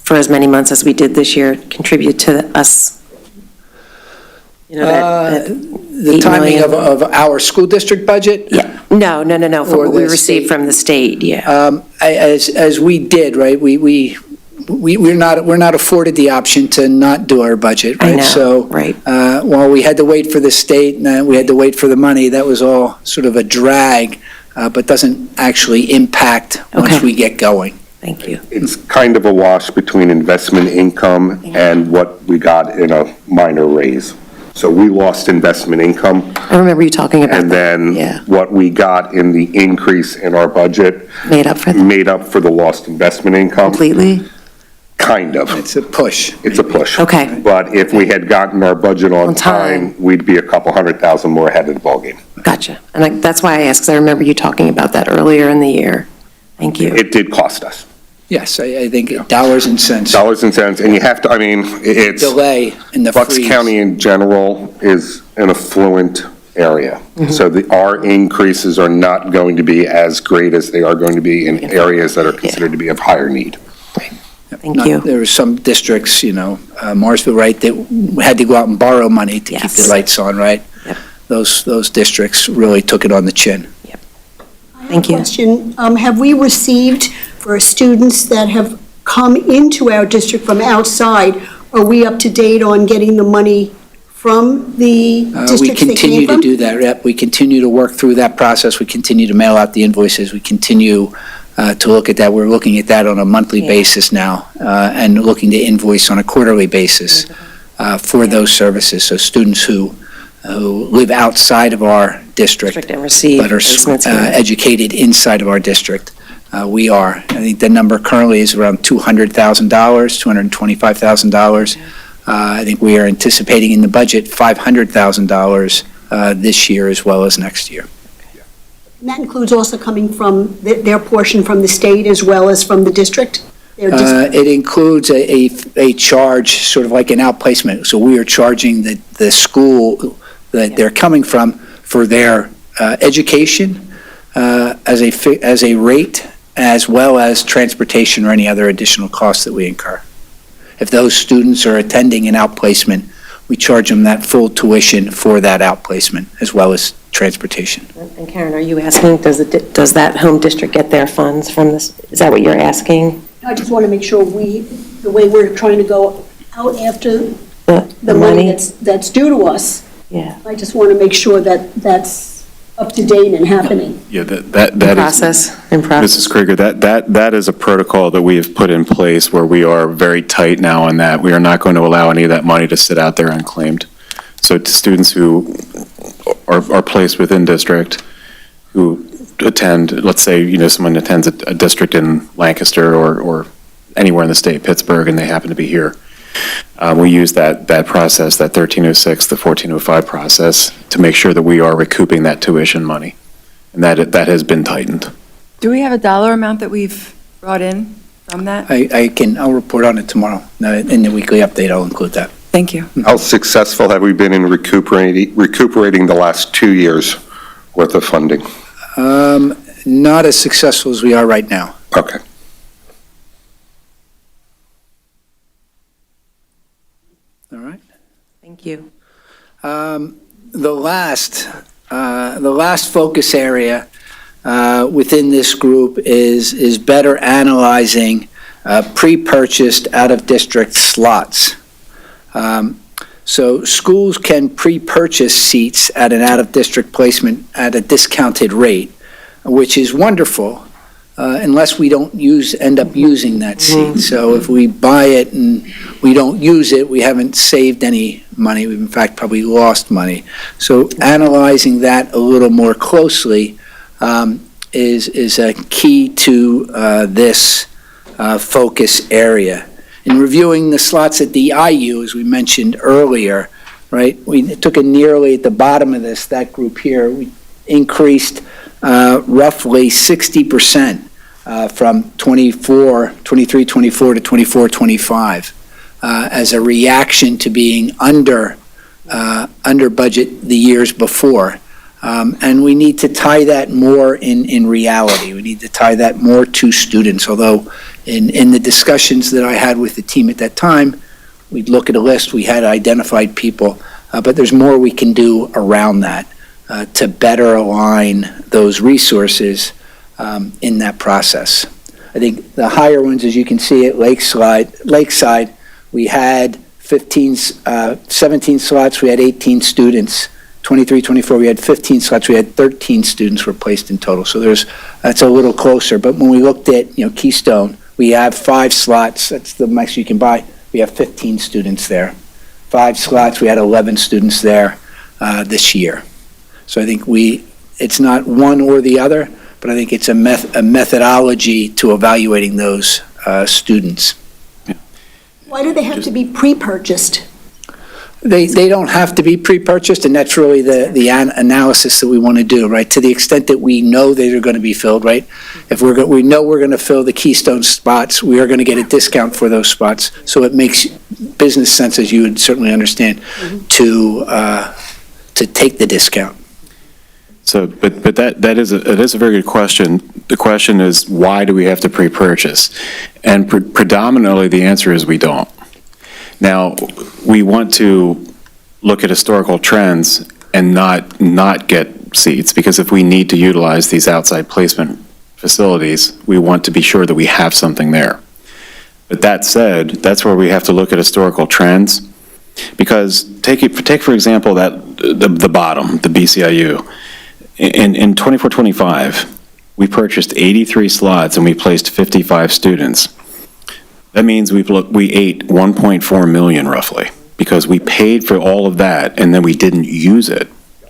for as many months as we did this year contribute to us? The timing of our school district budget? Yeah. No, for what we received from the state, yeah. As we did, right, we're not afforded the option to not do our budget, right? I know, So, right. While we had to wait for the state and we had to wait for the money, that was all sort of a drag, but doesn't actually impact once Okay. we get going. Thank you. It's kind of a wash between investment income and what we got in a minor raise. So we lost investment income, I remember you talking about and that. then Yeah. what we got in the increase in our budget Made up for that made up for the lost investment income. completely? Kind of. It's a push. It's a push. Okay. But if we had gotten our budget on On time. time, we'd be a couple $100,000 more ahead of the ballgame. Gotcha. And that's why I asked, because I remember you talking about that earlier in the year. Thank you. It did cost us. Yes, I think dollars and cents. Dollars and cents, and you have to, I mean, it's, Delay in the Bucks freeze. County in general is an affluent area. So our increases are not going to be as great as they are going to be in areas that are considered to be of higher need. Thank you. There were some districts, Morrisville, right, that had to go out and borrow money to keep the Yes. lights on, right? Yep. Those districts really took it on the chin. Thank you. Question, have we received for students that have come into our district from outside, Are we up to date on getting the money from the We districts they came continue to from? do that. Yep, we continue to work through that process. We continue to mail out the invoices. We continue to look at that. We're looking at that on a monthly basis now, and looking to invoice on a quarterly basis for those services. So students who live outside of our district And receive but are placements here. educated inside of our district, we are. I think the number currently is around $200,000, $225,000. I think we are anticipating in the budget $500,000 this year as well as next year. And that includes also coming from their portion from the state as well as from the district? It includes a charge, sort of like an outplacement. So we are charging the school that they're coming from for their education as a rate, as well as transportation or any other additional costs that we incur. If those students are attending an outplacement, we charge them that full tuition for that outplacement, as well as transportation. And Karen, are you asking, does that home district get their funds from this? Is that what you're asking? I just want to make sure the way we're trying to go out after The the money that's due to us, Yeah. I just want to make sure that that's up to date and happening. Yeah, that is. In process. Mrs. Krieger, that is a protocol that we have put in place where we are very tight now on that. We are not going to allow any of that money to sit out there unclaimed. So to students who are placed within district, who attend, let's say, someone attends a district in Lancaster or anywhere in the state, Pittsburgh, and they happen to be here. We use that process, that 1306, the 1405 process, to make sure that we are recouping that tuition money, and that has been tightened. Do we have a dollar amount that we've brought in from that? I'll report on it tomorrow. In the weekly update, I'll include that. Thank you. How successful have we been in recuperating the last 2 years worth of funding? Not as successful as we are right now. Okay. All right. Thank you. The last focus area within this group is better analyzing pre-purchased out-of-district slots. So schools can pre-purchase seats at an out-of-district placement at a discounted rate, which is wonderful, unless we don't end up using that seat. So if we buy it and we don't use it, we haven't saved any money. We've in fact probably lost money. So analyzing that a little more closely is a key to this focus area. In reviewing the slots at the IU, as we mentioned earlier, right, we took a nearly at the bottom of this, that group here, we increased roughly 60% from 23, 24 to 24, 25 as a reaction to being under budget the years before. And we need to tie that more in reality. We need to tie that more to students, although in the discussions that I had with the team at that time, we'd look at a list, we had identified people, but there's more we can do around that to better align those resources in that process. I think the higher ones, as you can see at Lakeside, we had 17 slots, we had 18 students. 23, 24, we had 15 slots, we had 13 students were placed in total. So that's a little closer. But when we looked at, Keystone, we have 5 slots, that's the max you can buy. We have 15 students there. 5 slots, we had 11 students there this year. So I think it's not one or the other, but I think it's a methodology to evaluating those students. Why do they have to be pre-purchased? They don't have to be pre-purchased, and that's really the analysis that we want to do, right? To the extent that we know they are going to be filled, right? If we know we're going to fill the Keystone spots, we are going to get a discount for those spots. So it makes business sense, as you would certainly understand, to take the discount. So, but it is a very good question. The question is, why do we have to pre-purchase? And predominantly, the answer is we don't. Now, we want to look at historical trends and not get seats, because if we need to utilize these outside placement facilities, we want to be sure that we have something there. But that said, that's where we have to look at historical trends. Because take for example, the bottom, the BCIU. In 24-25, we purchased 83 slots and we placed 55 students. That means we ate 1.4 million roughly, because we paid for all of that and then we didn't use it.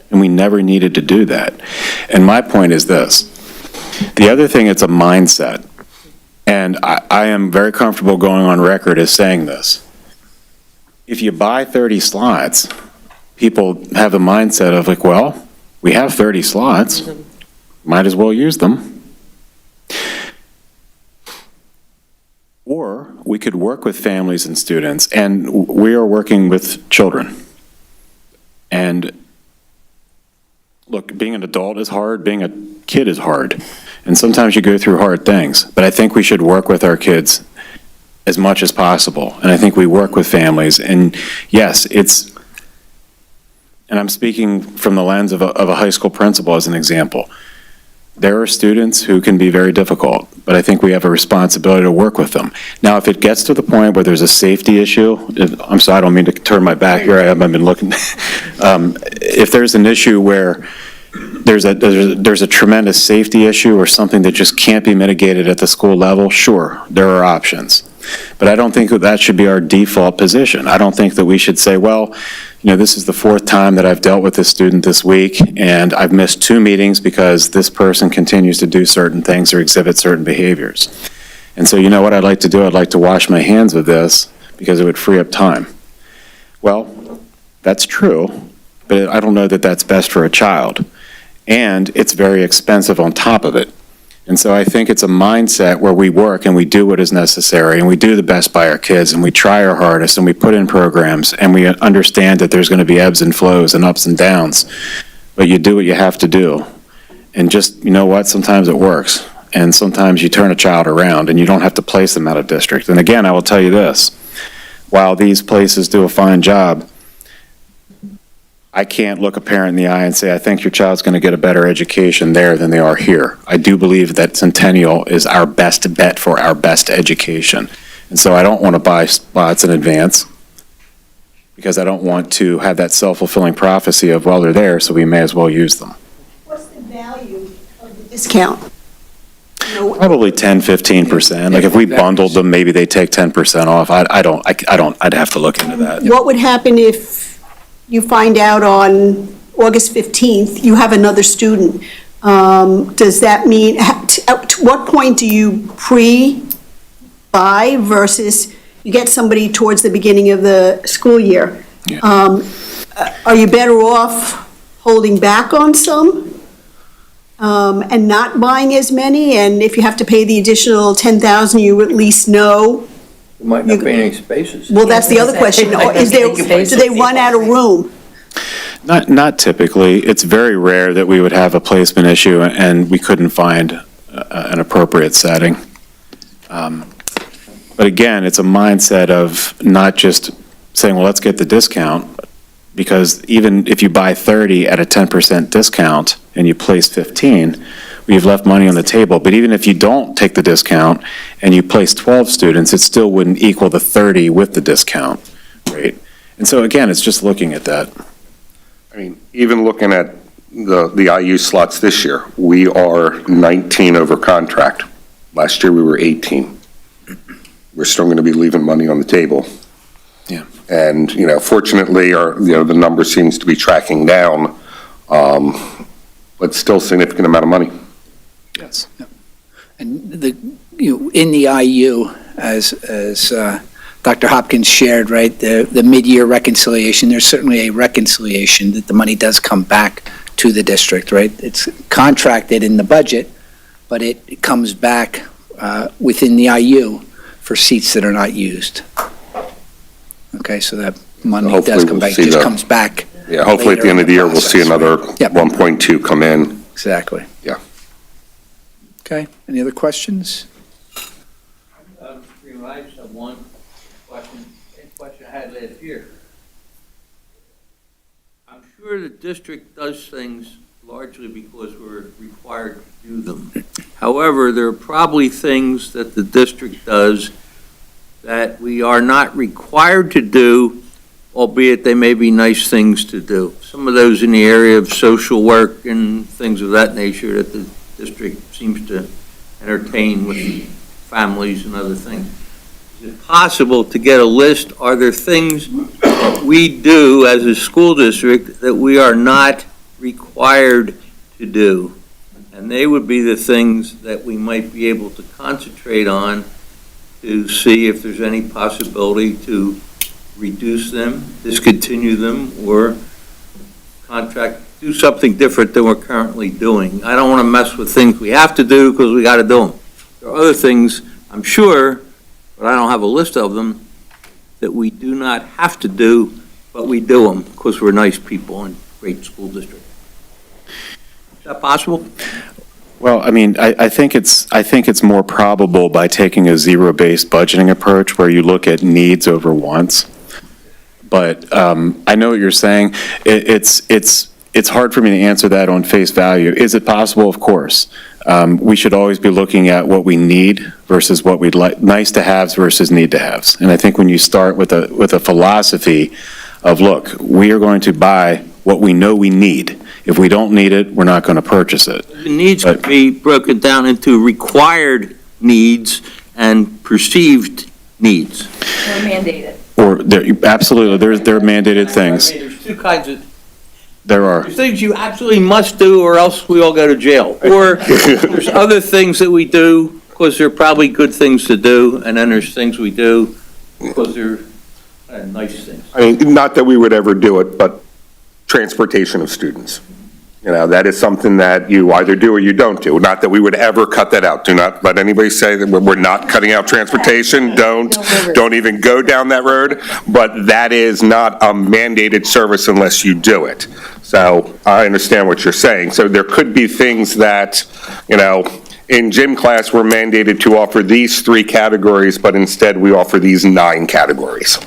And we never needed to do that. And my point is this. The other thing, it's a mindset. And I am very comfortable going on record as saying this. If you buy 30 slots, people have the mindset of like, well, we have 30 slots, might as well use them. Or we could work with families and students, and we are working with children. And look, being an adult is hard, being a kid is hard. And sometimes you go through hard things, but I think we should work with our kids as much as possible. And I think we work with families. And yes, and I'm speaking from the lens of a high school principal as an example. There are students who can be very difficult, but I think we have a responsibility to work with them. Now, if it gets to the point where there's a safety issue, I'm sorry, I don't mean to turn my back here, I've been looking. If there's an issue where there's a tremendous safety issue or something that just can't be mitigated at the school level, sure, there are options. But I don't think that should be our default position. I don't think that we should say, well, this is the 4th time that I've dealt with this student this week, and I've missed 2 meetings because this person continues to do certain things or exhibit certain behaviors. And so, you know what I'd like to do? I'd like to wash my hands of this because it would free up time. Well, that's true, but I don't know that that's best for a child. And it's very expensive on top of it. And so I think it's a mindset where we work and we do what is necessary and we do the best by our kids and we try our hardest and we put in programs and we understand that there's going to be ebbs and flows and ups and downs. But you do what you have to do. And just, you know what, sometimes it works. And sometimes you turn a child around and you don't have to place them out of district. And again, I will tell you this, while these places do a fine job, I can't look a parent in the eye and say, I think your child's going to get a better education there than they are here. I do believe that Centennial is our best bet for our best education. And so I don't want to buy spots in advance because I don't want to have that self-fulfilling prophecy of, well, they're there, so we may as well use them. What's the value of the discount? Probably 10, 15%. Like if we bundled them, maybe they take 10% off. I'd have to look into that. What would happen if you find out on August 15th, you have another student? Does that mean, at what point do you pre-buy versus you get somebody towards the beginning of the school year? Yeah. Are you better off holding back on some and not buying as many? And if you have to pay the additional $10,000, you at least know. You might not be any spaces. Well, that's the other question. Do they run out of room? Not typically. It's very rare that we would have a placement issue and we couldn't find an appropriate setting. But again, it's a mindset of not just saying, well, let's get the discount, because even if you buy 30 at a 10% discount and you place 15, we've left money on the table. But even if you don't take the discount and you place 12 students, it still wouldn't equal the 30 with the discount rate. And so again, it's just looking at that. I mean, even looking at the IU slots this year, we are 19 over contract. Last year, we were 18. We're still going to be leaving money on the table. Yeah. And, fortunately, the number seems to be tracking down, but still a significant amount of money. Yes. And in the IU, as Dr. Hopkins shared, right, the mid-year reconciliation, there's certainly a reconciliation that the money does come back to the district, right? It's contracted in the budget, but it comes back within the IU for seats that are not used. Okay, so that money does come back, it just comes back. Yeah, hopefully at the end of the year, we'll see another 1.2 come in. Exactly. Yeah. Okay, any other questions? I just have one question, same question I had last year. I'm sure the district does things largely because we're required to do them. However, there are probably things that the district does that we are not required to do, albeit they may be nice things to do. Some of those in the area of social work and things of that nature that the district seems to entertain with families and other things. Is it possible to get a list? Are there things that we do as a school district that we are not required to do? And they would be the things that we might be able to concentrate on to see if there's any possibility to reduce them, discontinue them, or do something different than we're currently doing. I don't want to mess with things we have to do because we got to do them. There are other things, I'm sure, but I don't have a list of them, that we do not have to do, but we do them because we're nice people and great school district. Is that possible? Well, I mean, I think it's more probable by taking a zero-based budgeting approach where you look at needs over wants. But I know what you're saying. It's hard for me to answer that on face value. Is it possible? Of course. We should always be looking at what we need versus what we'd like, nice to haves versus need to haves. And I think when you start with a philosophy of, look, we are going to buy what we know we need. If we don't need it, we're not going to purchase it. The needs could be broken down into required needs and perceived needs. Or mandated. Or absolutely, there are mandated things. I mean, there's two kinds of. There are. There's things you absolutely must do or else we all go to jail. Or there's other things that we do because they're probably good things to do, and then there's things we do because they're nice things. I mean, not that we would ever do it, but transportation of students. You know, that is something that you either do or you don't do. Not that we would ever cut that out. Do not let anybody say that we're not cutting out transportation. Don't even go down that road. But that is not a mandated service unless you do it. So I understand what you're saying. So there could be things that, you know, in gym class, we're mandated to offer these 3 categories, but instead we offer these 9 categories.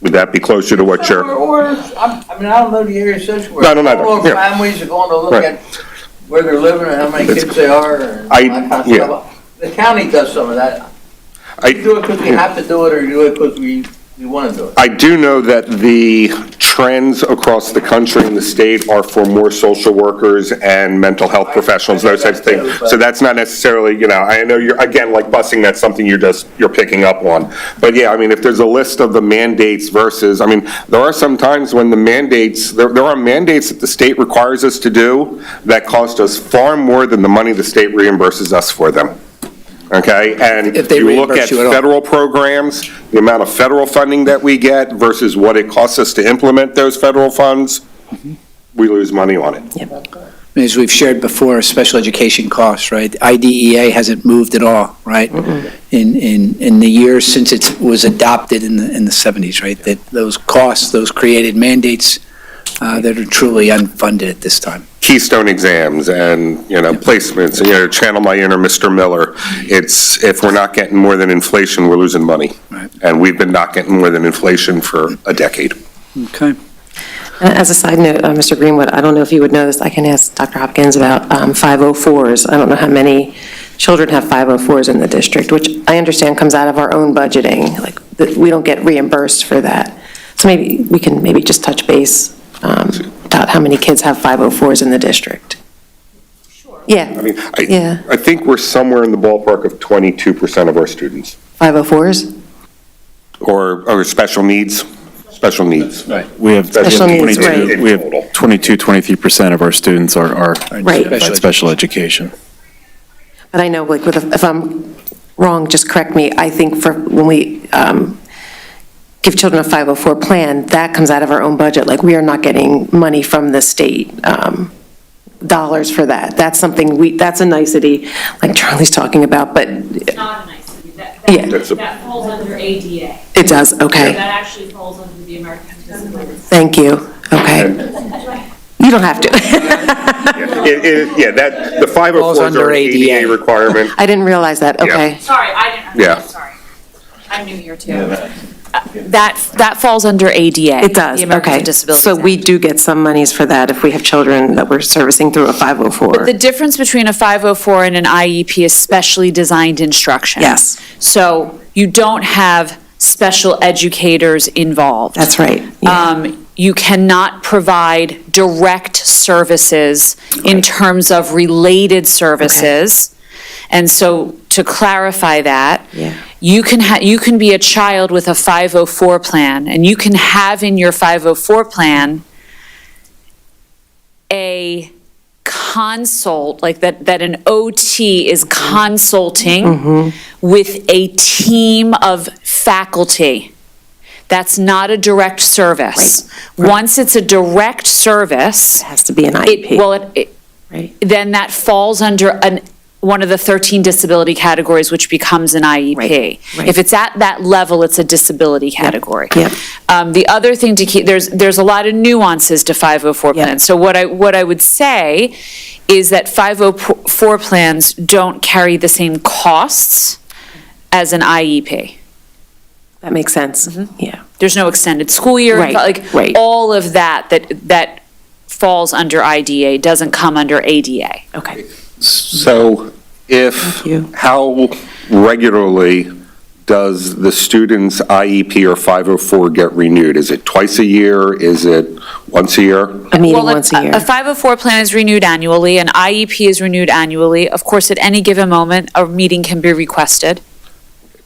Would that be closer to what you're? I mean, I don't know the area social work. No, no, All yeah. families are going to look Right. at where they're living and how many kids they are and I- that kind of yeah. stuff. The county does some of that. We do it because we have to do it or do it because we want to do it. I do know that the trends across the country and the state are for more social workers and mental health professionals, those types of things. So that's not necessarily, you know, I know you're, again, like busing, that's something you're picking up on. But yeah, I mean, if there's a list of the mandates versus, I mean, there are some times when the mandates, there are mandates that the state requires us to do that cost us far more than the money the state reimburses us for them. Okay, and If they you look reimburse at you at all. federal programs, the amount of federal funding that we get versus what it costs us to implement those federal funds, we lose money on it. As we've shared before, special education costs, right? IDEA hasn't moved at all, right? In the years since it was adopted in the 70s, right? That those costs, those created mandates that are truly unfunded at this time. Keystone exams and, you know, placements, and, you know, channel my inner Mr. Miller. It's, if we're not getting more than inflation, we're losing money. Right. And we've been not getting more than inflation for a decade. Okay. As a side note, Mr. Greenwood, I don't know if you would know this, I can ask Dr. Hopkins about 504s. I don't know how many children have 504s in the district, which I understand comes out of our own budgeting, like, we don't get reimbursed for that. So maybe we can maybe just touch base about how many kids have 504s in the district. Sure. Yeah, I mean, yeah, I think we're somewhere in the ballpark of 22% of our students. 504s? Or special needs. Special needs. Right. We have Special needs, right. We have 22, 23% of our students are Right. at special education. But I know, like, if I'm wrong, just correct me, I think for, when we give children a 504 plan, that comes out of our own budget, like, we are not getting money from the state, dollars for that. That's something that's a nicety, like Charlie's talking about, but. It's not a nicety. Yeah. That falls under ADA. It does, okay. That actually falls under the American Disabilities. Thank you, okay. You don't have to. Yeah, that, the 504s under are an ADA. ADA requirement. I didn't realize that, okay. Sorry, I didn't, Yeah. I'm sorry. I'm new here too. that falls under ADA. It does, the Americans okay. with Disabilities So we Act. do get some monies for that if we have children that we're servicing through a 504. But the difference between a 504 and an IEP is specially designed instruction. Yes. So you don't have special educators involved. That's right. You cannot provide direct services in terms of related services. And so to clarify that, you can be a child with a 504 plan, and you can have in your 504 plan a consult, like that an OT is consulting with a team of faculty. That's not a direct service. Right. Once it's a direct service. It has to be an IEP. Then that falls under one of the 13 disability categories, which becomes an IEP. Right. If it's at that level, it's a disability category. Yep. The other thing to keep, there's a lot of nuances to 504 plans. So what I would say is that 504 plans don't carry the same costs as an IEP. That makes sense. Yeah. There's no extended school year, Right. all of that falls under IDA, doesn't come under ADA. Okay. So how regularly does the student's IEP or 504 get renewed? Is it twice a year? Is it once a year? A meeting once a year. A 504 plan is renewed annually, an IEP is renewed annually. Of course, at any given moment, a meeting can be requested.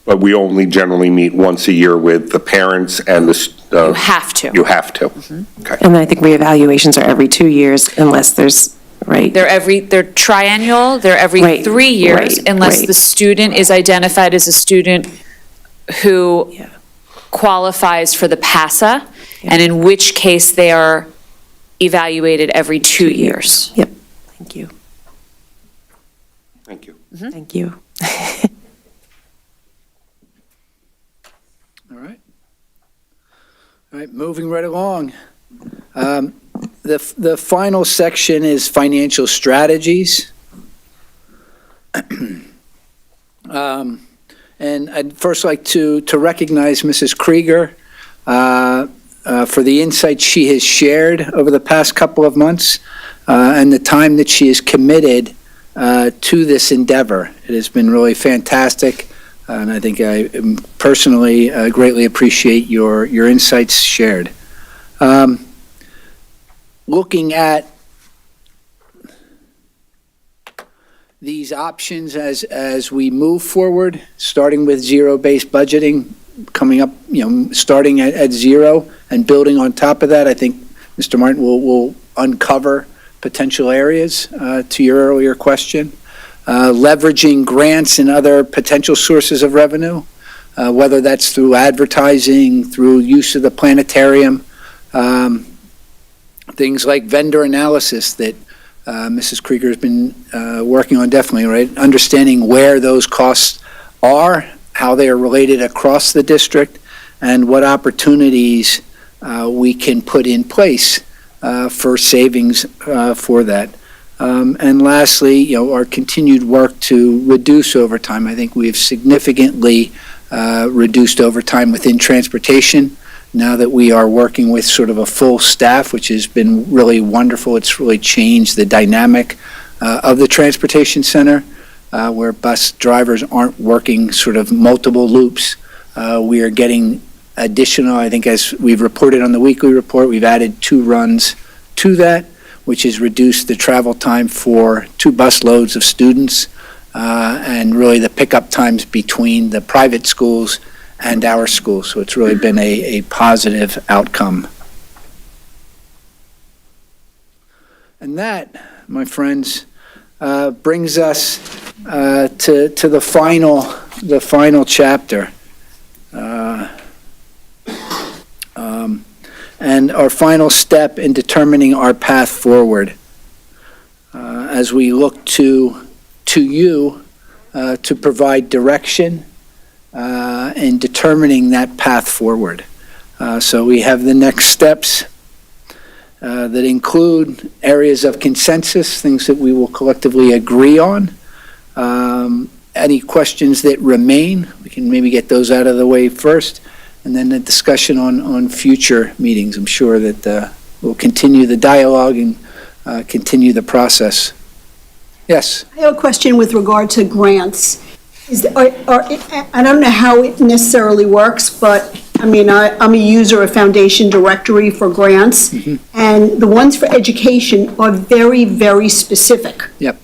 But we only generally meet once a year with the parents and You have to. You have to. Okay. And I think reevaluations are every 2 years unless there's, right? They're triennial, they're every Right, 3 years, right, unless right. the student is identified as a student who qualifies for the PASA, and in which case they are evaluated every 2 years. Yep. Thank you. Thank you. Thank you. All right, moving right along. The final section is financial strategies. And I'd first like to recognize Mrs. Krieger for the insights she has shared over the past couple of months and the time that she has committed to this endeavor. It has been really fantastic. And I think I personally greatly appreciate your insights shared. Looking at these options as we move forward, starting with zero-based budgeting, coming up, starting at zero and building on top of that, I think Mr. Martin will uncover potential areas to your earlier question. Leveraging grants and other potential sources of revenue, whether that's through advertising, through use of the planetarium, things like vendor analysis that Mrs. Krieger has been working on definitely, right? Understanding where those costs are, how they are related across the district, and what opportunities we can put in place for savings for that. And lastly, our continued work to reduce overtime. I think we have significantly reduced overtime within transportation now that we are working with sort of a full staff, which has been really wonderful. It's really changed the dynamic of the transportation center, where bus drivers aren't working sort of multiple loops. We are getting additional, I think as we've reported on the weekly report, we've added 2 runs to that, which has reduced the travel time for 2 bus loads of students, and really the pickup times between the private schools and our schools. So it's really been a positive outcome. And that, my friends, brings us to the final chapter. And our final step in determining our path forward as we look to you to provide direction in determining that path forward. So we have the next steps that include areas of consensus, things that we will collectively agree on. Any questions that remain, we can maybe get those out of the way first. and then a discussion on future meetings. I'm sure that we'll continue the dialogue and continue the process. Yes? I have a question with regard to grants. I don't know how it necessarily works, but, I mean, I'm a user of Foundation Directory for grants, and the ones for education are very, very specific. Yep.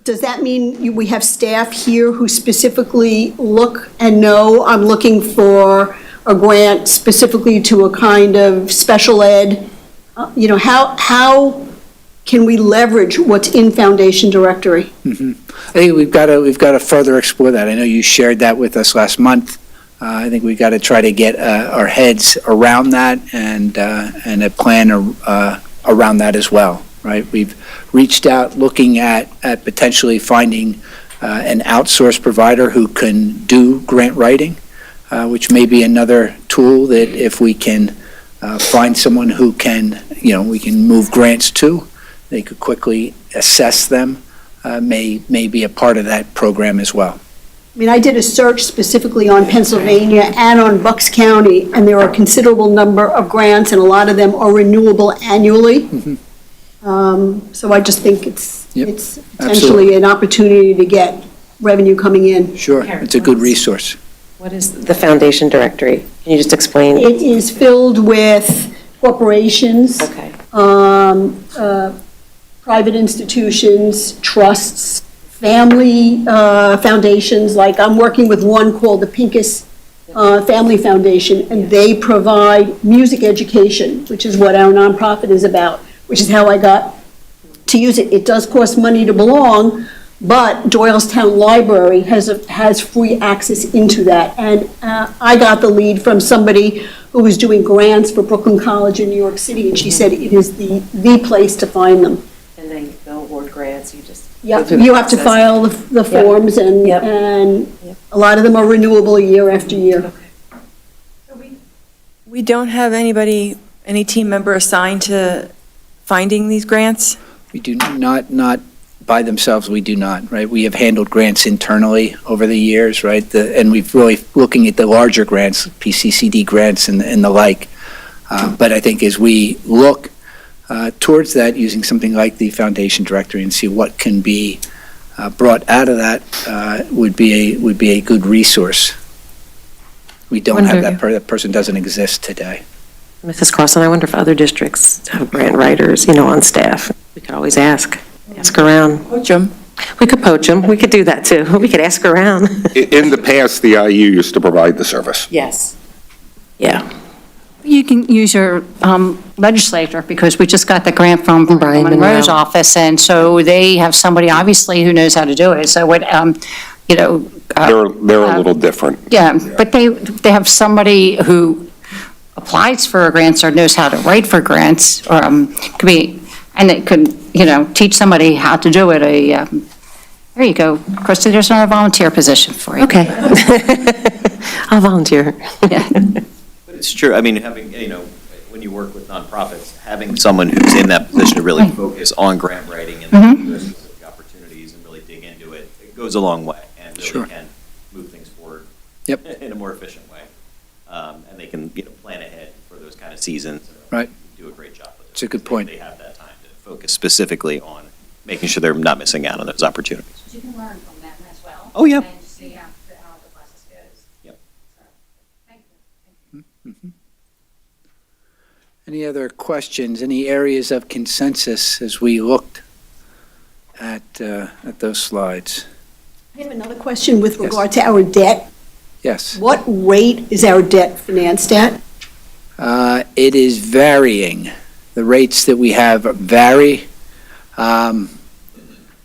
Does that mean we have staff here who specifically look and know, I'm looking for a grant specifically to a kind of special ed? How can we leverage what's in Foundation Directory? I think we've got to further explore that. I know you shared that with us last month. I think we've got to try to get our heads around that and a plan around that as well, right? We've reached out looking at potentially finding an outsourced provider who can do grant writing, which may be another tool that if we can find someone who can, we can move grants to, they could quickly assess them, may be a part of that program as well. I mean, I did a search specifically on Pennsylvania and on Bucks County, and there are a considerable number of grants, and a lot of them are renewable annually. So I just think it's potentially an opportunity to get revenue coming in. Sure, it's a good resource. What is the Foundation Directory? Can you just explain? It is filled with corporations, private institutions, trusts, family foundations. Like I'm working with one called the Pincus Family Foundation, and they provide music education, which is what our nonprofit is about, which is how I got to use it. It does cost money to belong, but Doylestown Library has free access into that. And I got the lead from somebody who was doing grants for Brooklyn College in New York City, and she said it is the place to find them. And they don't award grants, you just. Yeah, you have to file the forms, and a lot of them are renewable year after year. We don't have any team member assigned to finding these grants? We do not by themselves, we do not, right? We have handled grants internally over the years, right? And we've really looking at the larger grants, PCCD grants and the like. But I think as we look towards that, using something like the Foundation Directory and see what can be brought out of that would be a good resource. We don't have that, that person doesn't exist today. Mrs. Crossan, I wonder if other districts have grant writers, on staff. We could always ask around. Poach them. We could poach them. We could do that too. We could ask around. In the past, the IU used to provide the service. Yes. Yeah. You can use your legislator, because we just got the grant from Brian Monroe's Monroe. office, and so they have somebody obviously who knows how to do it. So what, They're a little different. yeah, but they have somebody who applies for grants or knows how to write for grants, or could be, and it could, teach somebody how to do it. There you go, Christy. There's another volunteer position for you. Okay. I'll volunteer. Yeah. But it's true, I mean, having, when you work with nonprofits, having someone who's in that position to really focus on grant writing and the specific opportunities and really dig into it, it goes a long way and really can move things forward in a more efficient way. And they can, plan ahead for those kind of seasons. Right. Do a great job with it. It's a good point. They have that time to focus specifically on making sure they're not missing out on those opportunities. You can learn from them as well. Oh, yeah. And see how the process goes. Yep. So, thank you. Any other questions, any areas of consensus as we looked at those slides? I have another question with regard to our debt. Yes. What rate is our debt financed at? It is varying. The rates that we have vary.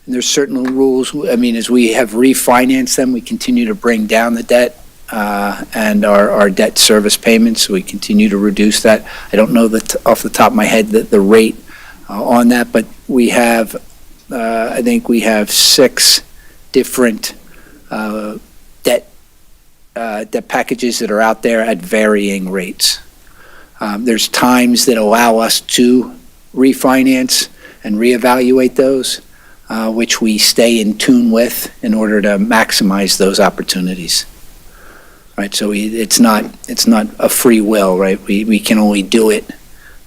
There's certain rules, as we have refinanced them, we continue to bring down the debt and our debt service payments, so we continue to reduce that. I don't know off the top of my head the rate on that, but we have, I think we have 6 different debt packages that are out there at varying rates. There's times that allow us to refinance and reevaluate those, which we stay in tune with in order to maximize those opportunities. right? So it's not a free will, right? We can only do it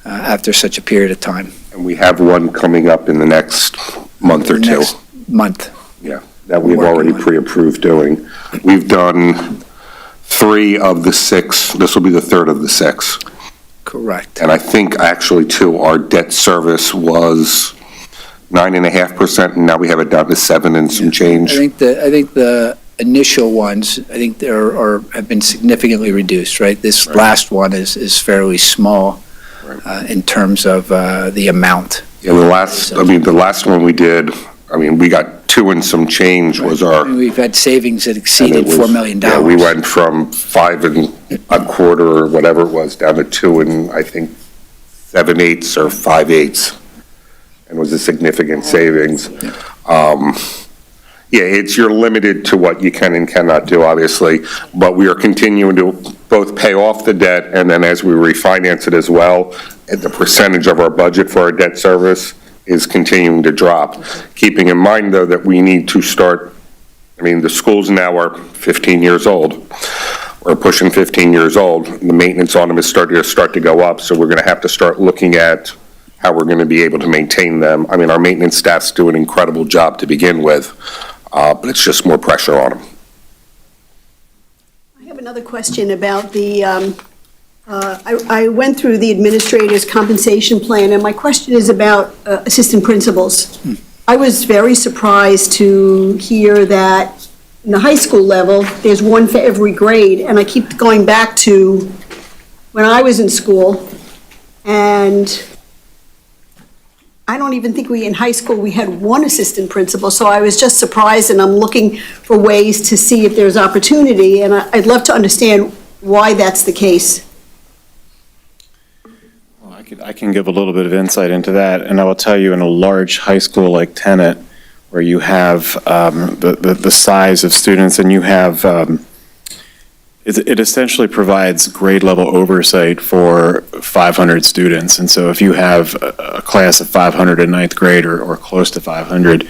after such a period of time. And we have one coming up in the next month or two. Next month. Yeah, that we've Working already on it. pre-approved doing. We've done 3 of the 6. This will be the 3rd of the 6. Correct. And I think actually too, our debt service was 9.5%, and now we have it down to 7 and some change. I think the initial ones, I think have been significantly reduced, right? This last one is fairly small in terms of the amount. Yeah, the last one we did, we got 2 and some change was our. We've had savings that exceeded $4 million. Yeah, we went from 5 1/4 or whatever it was down to 2 and I think 7/8 or 5/8, and was a significant savings. You're limited to what you can and cannot do, obviously, but we are continuing to both pay off the debt, and then as we refinance it as well, the percentage of our budget for our debt service is continuing to drop. Keeping in mind, though, that we need to start, the schools now are 15 years old. We're pushing 15 years old. The maintenance on them is starting to go up, so we're going to have to start looking at how we're going to be able to maintain them. Our maintenance staffs do an incredible job to begin with, but it's just more pressure on them. I have another question about the, I went through the administrator's compensation plan, and my question is about assistant principals. I was very surprised to hear that in the high school level, there's one for every grade, and I keep going back to when I was in school, and I don't even think in high school, we had one assistant principal, so I was just surprised, and I'm looking for ways to see if there's opportunity, and I'd love to understand why that's the case. Well, I can give a little bit of insight into that, and I will tell you, in a large high school like Tenet, where you have the size of students, and you have, it essentially provides grade level oversight for 500 students. And so if you have a class of 500 in ninth grade or close to 500,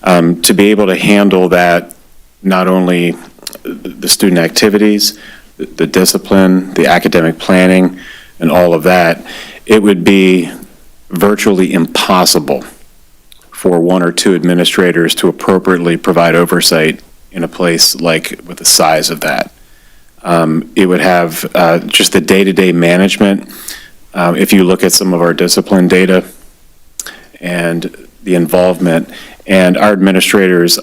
to be able to handle that, not only the student activities, the discipline, the academic planning, and all of that, it would be virtually impossible for 1 or 2 administrators to appropriately provide oversight in a place like with the size of that. It would have just the day-to-day management. If you look at some of our discipline data and the involvement, and our administrators,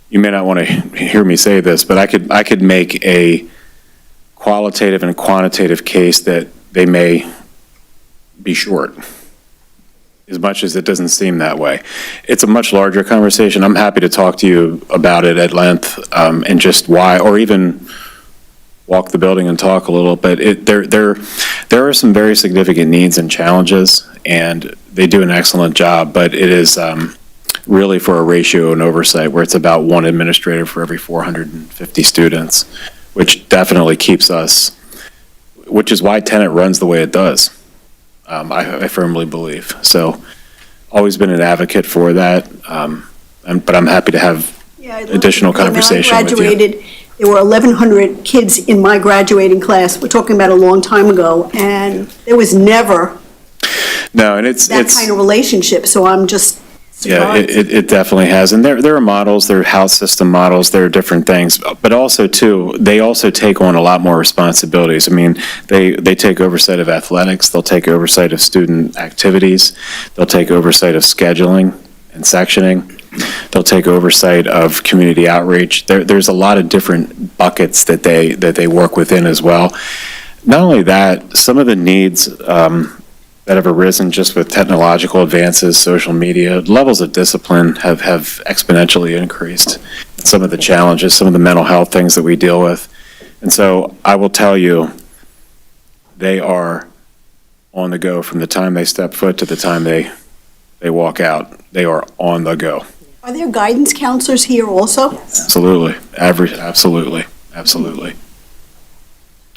you may not want to hear me say this, but I could make a qualitative and quantitative case that they may be short, as much as it doesn't seem that way. It's a much larger conversation. I'm happy to talk to you about it at length, and just why, or even walk the building and talk a little, but there are some very significant needs and challenges, and they do an excellent job, but it is really for a ratio and oversight where it's about 1 administrator for every 450 students, which definitely keeps us, which is why Tenet runs the way it does. I firmly believe. So, always been an advocate for that, but I'm happy to have additional conversation with you. When I graduated, there were 1,100 kids in my graduating class. We're talking about a long time ago, and there was never that kind of relationship, so I'm just surprised. Yeah, it definitely has. And there are models, there are house system models, there are different things. But also, too, they also take on a lot more responsibilities. They take oversight of athletics, they'll take oversight of student activities, they'll take oversight of scheduling and sectioning, they'll take oversight of community outreach. There's a lot of different buckets that they work within as well. Not only that, some of the needs that have arisen just with technological advances, social media, levels of discipline have exponentially increased. Some of the challenges, some of the mental health things that we deal with. And so I will tell you, they are on the go from the time they step foot to the time they walk out. They are on the go. Are there guidance counselors here also? Absolutely. Absolutely.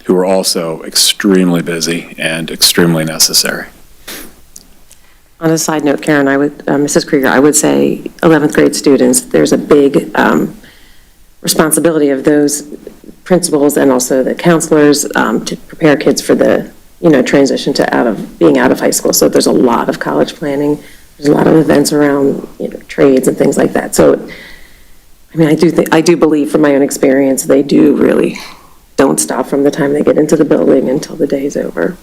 Who are also extremely busy and extremely necessary. On a side note, Karen, Mrs. Krieger, I would say 11th grade students, there's a big responsibility of those principals and also the counselors to prepare kids for the, transition to being out of high school. So there's a lot of college planning. There's a lot of events around, trades and things like that. So, I do believe from my own experience, they do really don't stop from the time they get into the building until the day's over.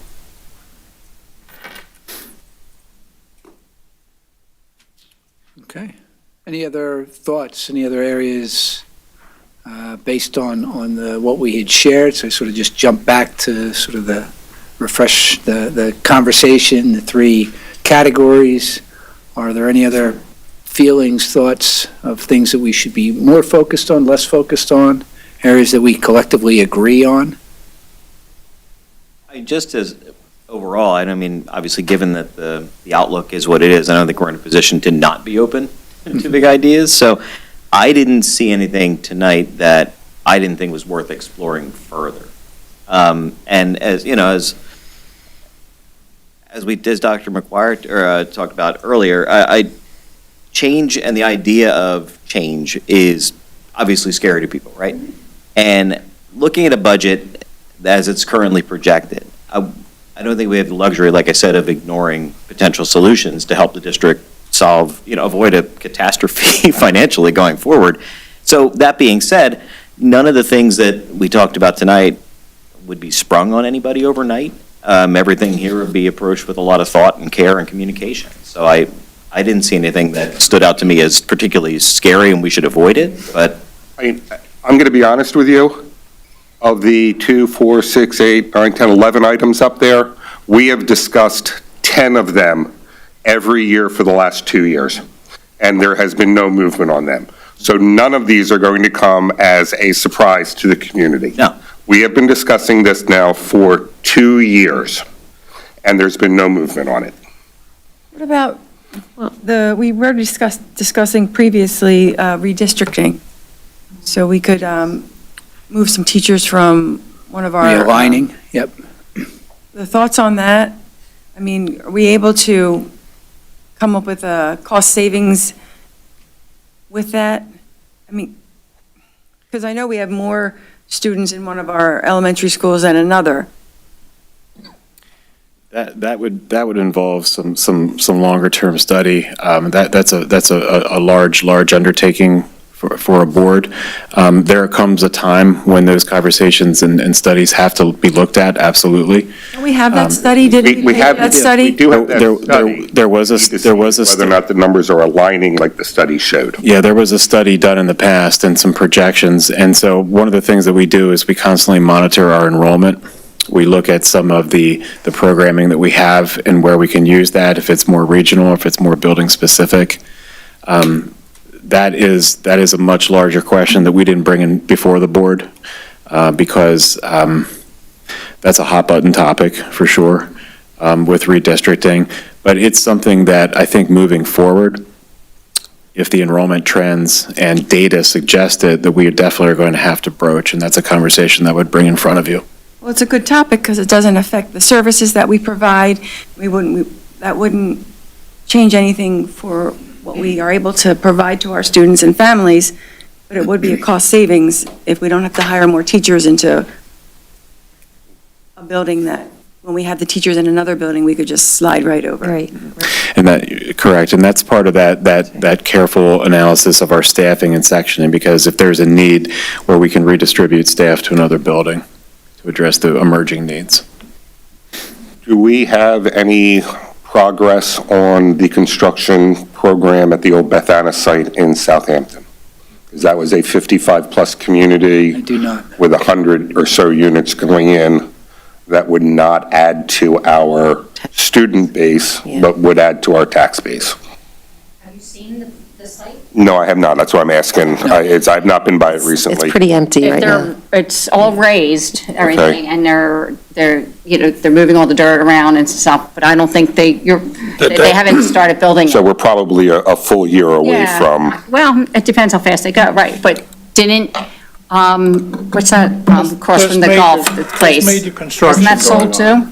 Okay. Any other thoughts, any other areas based on what we had shared? So sort of just jump back to sort of refresh the conversation, the three categories. Are there any other feelings, thoughts of things that we should be more focused on, less focused on, areas that we collectively agree on? Just as overall, obviously, given that the outlook is what it is, I don't think we're in a position to not be open to big ideas. So I didn't see anything tonight that I didn't think was worth exploring further. And as Dr. McGuire talked about earlier, change and the idea of change is obviously scary to people, right? And looking at a budget as it's currently projected, I don't think we have the luxury, like I said, of ignoring potential solutions to help the district avoid a catastrophe financially going forward. So that being said, none of the things that we talked about tonight would be sprung on anybody overnight. Everything here would be approached with a lot of thought and care and communication. So I didn't see anything that stood out to me as particularly scary and we should avoid it, but. I'm going to be honest with you. Of the 2, 4, 6, 8, 9, 10, 11 items up there, we have discussed 10 of them every year for the last 2 years, and there has been no movement on them. So none of these are going to come as a surprise to the community. No. We have been discussing this now for 2 years, and there's been no movement on it. What about we were discussing previously redistricting, so we could move some teachers from one of our. Realigning, yep. The thoughts on that? Are we able to come up with cost savings with that? Because I know we have more students in one of our elementary schools than another. That would involve some longer term study. That's a large undertaking for a board. There comes a time when those conversations and studies have to be looked at. Absolutely. Don't we have that study? Did we have that study? We do have that study. There was a whether or not the numbers are aligning like the study showed. Yeah, there was a study done in the past and some projections. And so one of the things that we do is we constantly monitor our enrollment. We look at some of the programming that we have and where we can use that, if it's more regional, if it's more building specific. That is a much larger question that we didn't bring in before the board because that's a hot button topic for sure with redistricting. But it's something that I think moving forward, if the enrollment trends and data suggest it, that we definitely are going to have to broach, and that's a conversation that would bring in front of you. Well, it's a good topic because it doesn't affect the services that we provide. That wouldn't change anything for what we are able to provide to our students and families, but it would be a cost savings if we don't have to hire more teachers into a building that, when we have the teachers in another building, we could just slide right over. Right. And correct, and that's part of that careful analysis of our staffing and sectioning, because if there's a need where we can redistribute staff to another building to address the emerging needs. Do we have any progress on the construction program at the old Beth Anna site in Southampton? Because that was a 55-plus community. I do not. With 100 or so units going in that would not add to our student base, but would add to our tax base. Have you seen the site? No, I have not. That's why I'm asking. I've not been by it recently. It's pretty empty right now. It's all raised, everything, and they're moving all the dirt around and stuff, but I don't think they haven't started building. So we're probably a full year away from. Well, it depends how fast they go, right, but didn't, what's that, across from the golf place? Major construction Isn't that sold going on. too?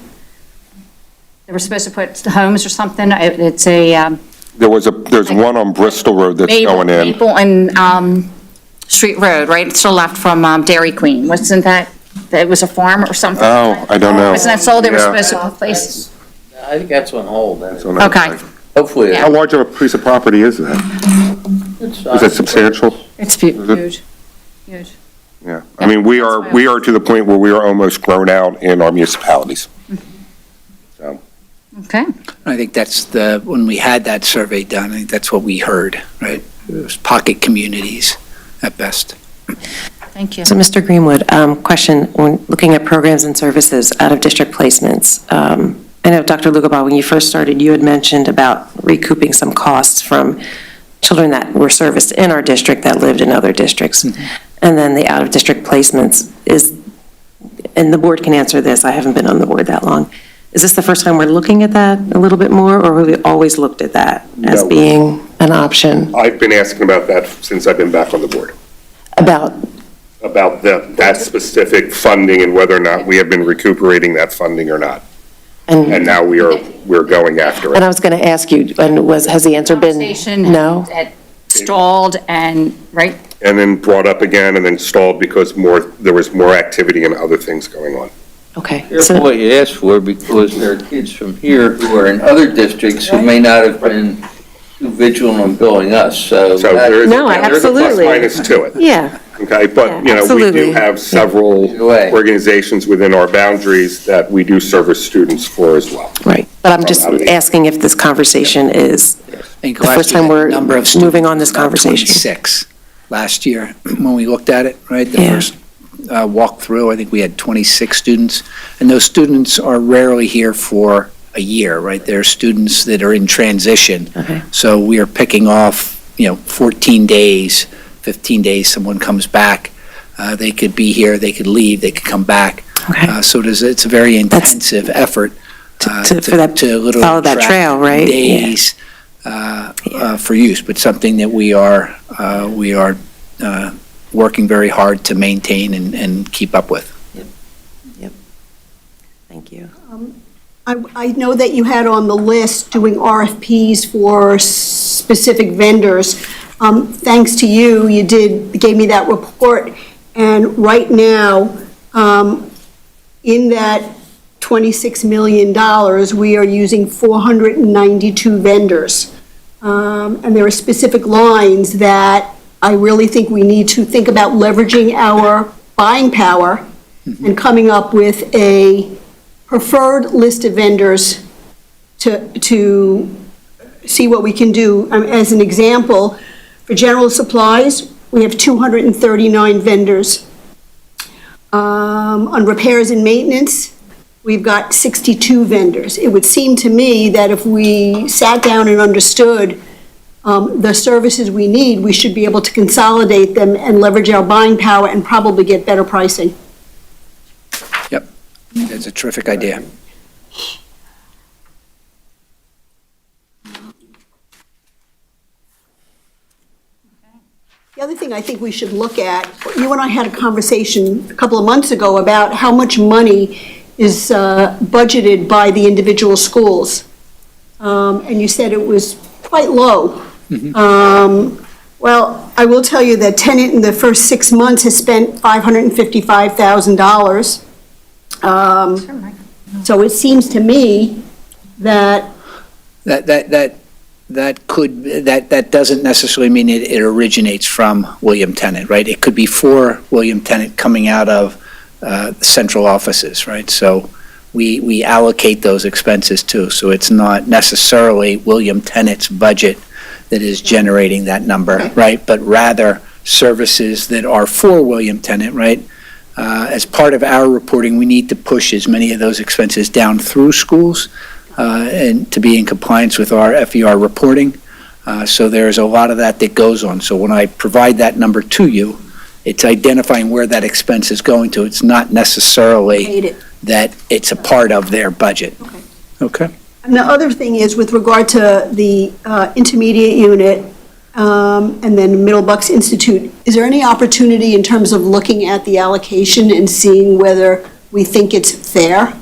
They were supposed to put homes or something, it's a, There's one on Bristol Road that's going in. Maple and, Street Road, right? It's still left from Dairy Queen. Wasn't that, it was a farm or something? Oh, I don't know. Wasn't that sold? They were Yeah. supposed to place? I think that's on hold, then. It's on that Okay. side. Hopefully. How large of a piece of property is that? Is it substantial? It's Is it? huge, huge. Yeah. I mean, we are to the point where we are almost grown out in our municipalities. So. Okay. I think that's when we had that survey done, I think that's what we heard, right? It was pocket communities at best. Thank you. So, Mr. Greenwood, question, when looking at programs and services out of district placements, I know, Dr. Lugabaugh, when you first started, you had mentioned about recouping some costs from children that were serviced in our district that lived in other districts. And then the out-of-district placements is, and the board can answer this, I haven't been on the board that long. Is this the first time we're looking at that a little bit more, or have we always looked at that as No. being an option? I've been asking about that since I've been back on the board, About, about that specific funding and whether or not we have been recuperating that funding or not. And now we're going after and I it. was going to ask you, and has the answer been Conversation no? had stalled and, right? And then brought up again and then stalled because there was more activity and other things going on. Okay. Careful what you ask for, because there are kids from here who are in other districts who may not have been too vigilant on billing us, so. So there is No, there's a plus absolutely. minus to it. Yeah. Okay, but, Yeah, you know, we absolutely. do have several Either way. organizations within our boundaries that we do service students for as well. Right. But I'm just Out of the- asking if this conversation is I think the last first year, time the we're number of moving on this students was about conversation. 26 last year, when we looked at it, right? The Yeah. first walkthrough, I think we had 26 students, and those students are rarely here for a year, right? They're students that are in transition. Okay. So we are picking off, 14 days, 15 days, someone comes back. They could be here, they could leave, they could come back. Okay. So it's a very intensive effort for that- to literally follow that track trail, right? Yeah. Days for use, but something that we are working very hard to maintain and keep up with. Thank you. I know that you had on the list doing RFPs for specific vendors. Thanks to you, gave me that report, and right now, in that $26 million, we are using 492 vendors. And there are specific lines that I really think we need to think about leveraging our buying power and coming up with a preferred list of vendors to see what we can do. As an example, for general supplies, we have 239 vendors. On repairs and maintenance, we've got 62 vendors. It would seem to me that if we sat down and understood the services we need, we should be able to consolidate them and leverage our buying power and probably get better pricing. Yep, that's a terrific idea. The other thing I think we should look at, you and I had a conversation a couple of months ago about how much money is budgeted by the individual schools. And you said it was quite low. Well, I will tell you that Tenet in the first 6 months has spent $555,000. So it seems to me that That doesn't necessarily mean it originates from William Tenet, right? It could be for William Tenet coming out of the central offices, right? So we allocate those expenses too. So it's not necessarily William Tenet's budget that is generating that number, right? But rather services that are for William Tenet, right? As part of our reporting, we need to push as many of those expenses down through schools and to be in compliance with our FER reporting. So there's a lot of that goes on. So when I provide that number to you, it's identifying where that expense is going to. It's not necessarily that it's a part of their budget. Okay? And the other thing is, with regard to the intermediate unit and then Middle Bucks Institute, is there any opportunity in terms of looking at the allocation and seeing whether we think it's fair?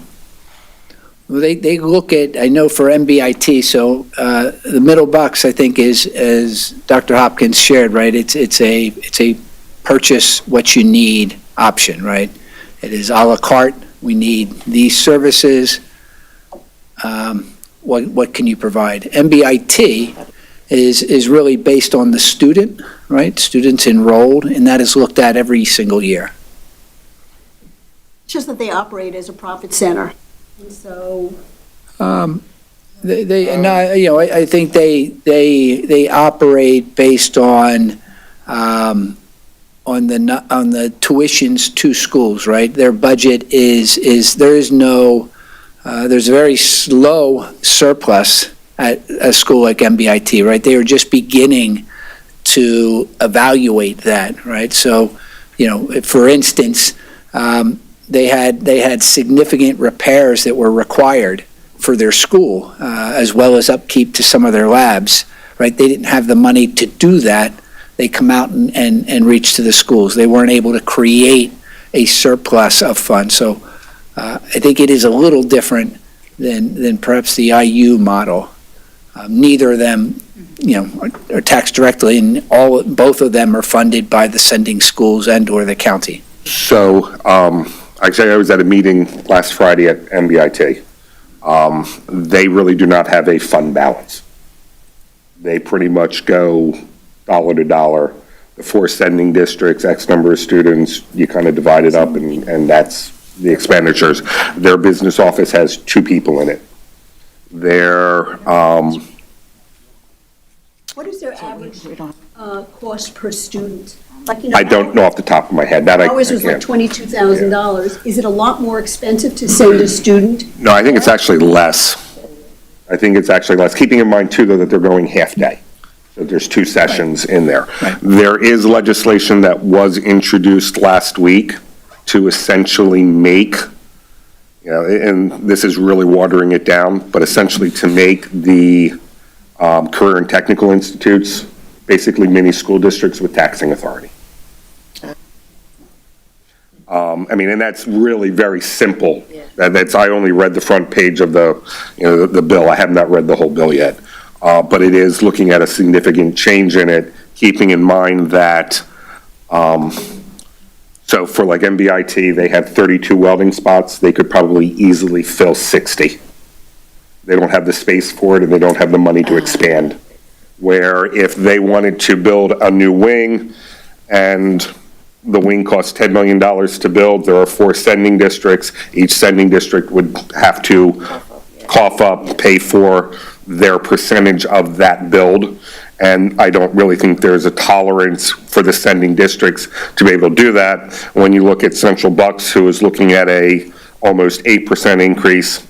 Well, they look at, I know for MBIT, so the Middle Bucks, I think, is, as Dr. Hopkins shared, right, it's a purchase what you need option, right? It is à la carte. We need these services. What can you provide? MBIT is really based on the student, right? Students enrolled, and that is looked at every single year. It's just that they operate as a profit center. And so, I think they operate based on the tuitions to schools, right? Their budget is there's a very slow surplus at a school like MBIT, right? They are just beginning to evaluate that, right? So, for instance, they had significant repairs that were required for their school, as well as upkeep to some of their labs, right? They didn't have the money to do that. They come out and reach to the schools. They weren't able to create a surplus of funds. So I think it is a little different than perhaps the IU model. Neither of them, are taxed directly, and both of them are funded by the sending schools and/or the county. So, actually, I was at a meeting last Friday at MBIT. They really do not have a fund balance. They pretty much go dollar to dollar. The 4 sending districts, X number of students, you kind of divide it up, and that's the expenditures. Their business office has 2 people in it. what is their average cost per student? I don't know off the top of my head. That I Ours was like can't. $22,000. Is it a lot more expensive to send a student? No, I think it's actually less. I think it's actually less, keeping in mind too, though, that they're going half-day. So there's 2 sessions in there. There is legislation that was introduced last week to essentially make, and this is really watering it down, but essentially to make the career and technical institutes basically mini school districts with taxing authority. And that's really very simple. I only read the front page of the bill. I have not read the whole bill yet. But it is looking at a significant change in it, keeping in mind that, so for like MBIT, they have 32 welding spots. They could probably easily fill 60. They don't have the space for it, and they don't have the money to expand. Where if they wanted to build a new wing, and the wing costs $10 million to build, there are 4 sending districts. Each sending district would have to cough up, pay for their percentage of that build. And I don't really think there's a tolerance for the sending districts to be able to do that. When you look at Central Bucks, who is looking at a almost 8% increase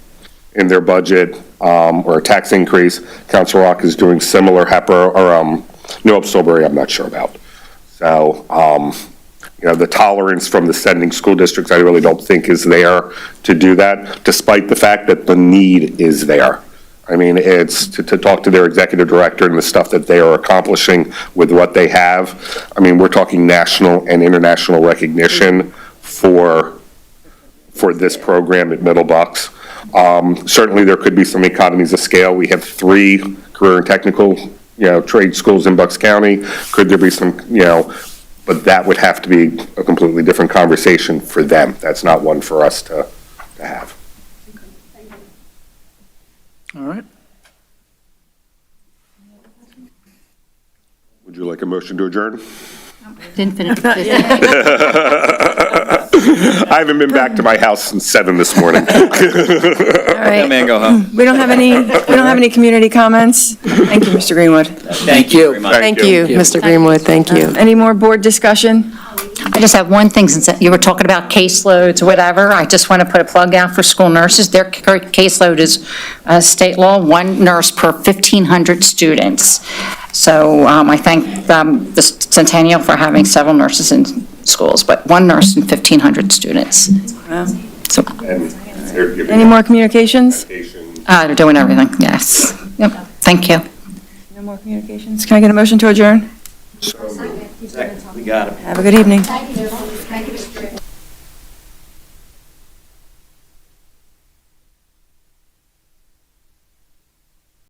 in their budget, or a tax increase, Council Rock is doing similar. New Hope Silbury, I'm not sure about. So, the tolerance from the sending school districts, I really don't think is there to do that, despite the fact that the need is there. I mean, it's to talk to their executive director and the stuff that they are accomplishing with what they have. I mean, we're talking national and international recognition for this program at Middle Bucks. Certainly, there could be some economies of scale. We have 3 career and technical, trade schools in Bucks County. Could there be some, but that would have to be a completely different conversation for them. That's not one for us to have. All right. Would you like a motion to adjourn? Didn't finish. I haven't been back to my house since 7 this morning. All right. Man, go home. We don't have any community comments. Thank you, Mr. Greenwood. Thank you very much. Thank you, Mr. Greenwood, thank you. Any more board discussion? I just have one thing, since you were talking about caseloads or whatever, I just want to put a plug out for school nurses. Their caseload is state law, 1 nurse per 1,500 students. So I thank the Centennial for having several nurses in schools, but 1 nurse and 1,500 students. Wow. So, And they're giving Any more communications? they're doing everything, yes. Yep, thank you. No more communications? Can I get a motion to adjourn? We got it. Have a good evening.